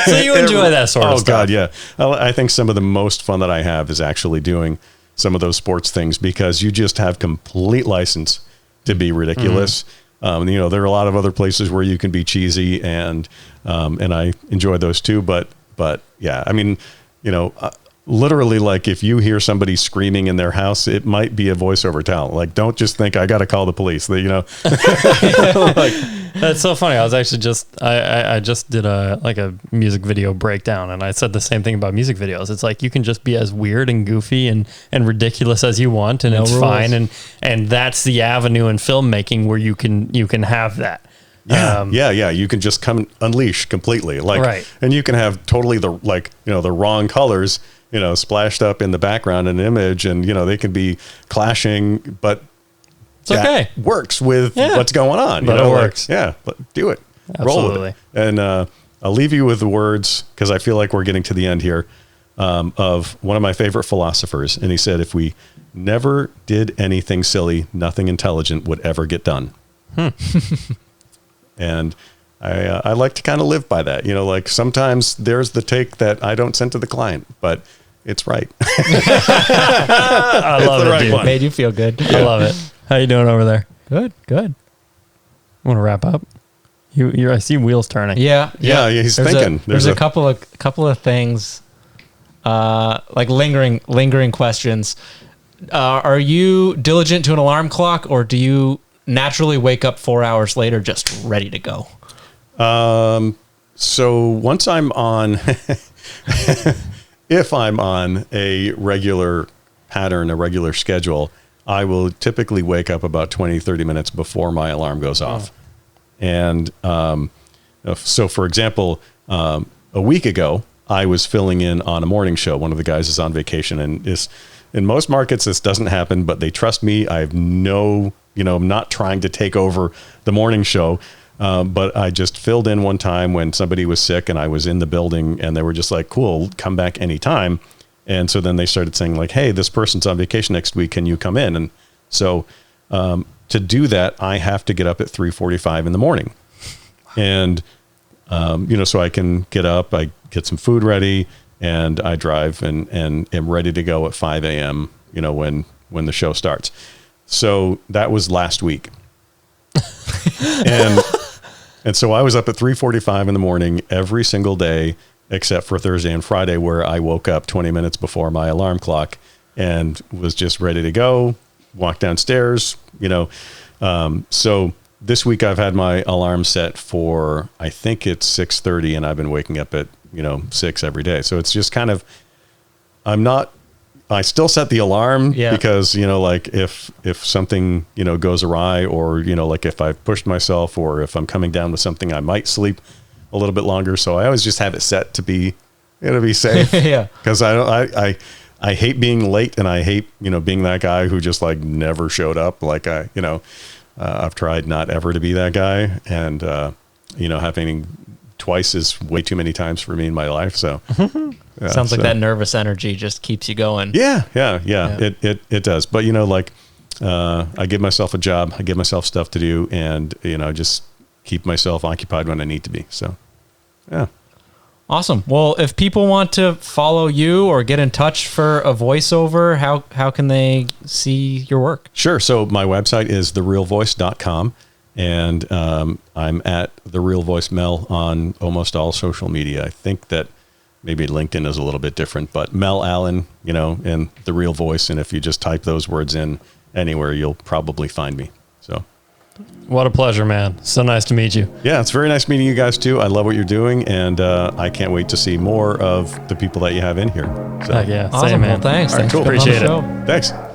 B: So you enjoy that sort of stuff.
C: Oh God, yeah. I think some of the most fun that I have is actually doing some of those sports things, because you just have complete license to be ridiculous. Mm-hmm. There are a lot of other places where you can be cheesy, and I enjoy those too. But yeah, I mean, literally, like if you hear somebody screaming in their house, it might be a voiceover talent. Like, don't just think I got to call the police. Like,
B: that's so funny. I was actually I just did a music video breakdown, and I said the same thing about music videos. It's like you can just be as weird and goofy and ridiculous as you want, and it's rules. Fine. And that's the avenue in filmmaking where you can have that.
C: Yeah. You can just come unleash completely,
B: right.
C: And you can have totally the wrong colors, splashed up in the background in an image, and they can be clashing, but
B: it's okay.
C: Works with what's going on.
B: But it works.
C: But do it.
B: Absolutely.
C: Roll with it. And I'll leave you with the words, because I feel like we're getting to the end here, of one of my favorite philosophers, and he said, "If we never did anything silly, nothing intelligent would ever get done." And I like to kind of live by that. Like sometimes there's the take that I don't send to the client, but it's right.
B: I love it, dude.
D: Made you feel good.
B: Yeah. I love it. How you doing over there?
D: Good.
B: Want to wrap up? I see wheels turning.
C: Yeah. He's thinking.
D: There's a couple of things, like lingering questions. Are you diligent to an alarm clock, or do you naturally wake up 4 hours later just ready to go?
C: So once I'm on, if I'm on a regular pattern, a regular schedule, I will typically wake up about 20, 30 minutes before my alarm goes off. And so, for example, a week ago, I was filling in on a morning show. One of the guys is on vacation, and in most markets, this doesn't happen, but they trust me. I have I'm not trying to take over the morning show. But I just filled in one time when somebody was sick, and I was in the building, and they were just like, "Cool, come back anytime." And so then they started saying like, "Hey, this person's on vacation next week. Can you come in?" And so to do that, I have to get up at 3:45 in the morning. And, so I can get up, I get some food ready, and I drive and am ready to go at 5 a.m., when the show starts. So that was last week. And so I was up at 3:45 in the morning every single day, except for Thursday and Friday, where I woke up 20 minutes before my alarm clock and was just ready to go, walk downstairs, So this week I've had my alarm set for, I think it's 6:30, and I've been waking up at, 6 every day. So it's just kind of, I still set the alarm because, if something, goes awry, or, like if I've pushed myself, or if I'm coming down with something, I might sleep a little bit longer. So I always just have it set to be safe.
D: Yeah.
C: Cause I hate being late, and I hate, being that guy who just like never showed up. Like I've tried not ever to be that guy, and, having twice is way too many times for me in my life. So
D: sounds like that nervous energy just keeps you going.
C: Yeah. It does. But I give myself a job, I give myself stuff to do, and, just keep myself occupied when I need to be. So, yeah.
D: Awesome. Well, if people want to follow you or get in touch for a voiceover, how can they see your work?
C: Sure. So my website is therealvoice.com. And I'm at The Real Voice Mel on almost all social media. I think that maybe LinkedIn is a little bit different, but Mel Allen, and The Real Voice. And if you just type those words in anywhere, you'll probably find me. So.
B: What a pleasure, man. So nice to meet you.
C: Yeah, it's very nice meeting you guys too. I love what you're doing, and I can't wait to see more of the people that you have in here. So.
B: Heck yeah.
D: Awesome.
B: Same, man.
D: Well, thanks.
C: All right,
D: Thanks
C: cool.
D: for coming on the
B: Appreciate it.
D: show.
C: Thanks.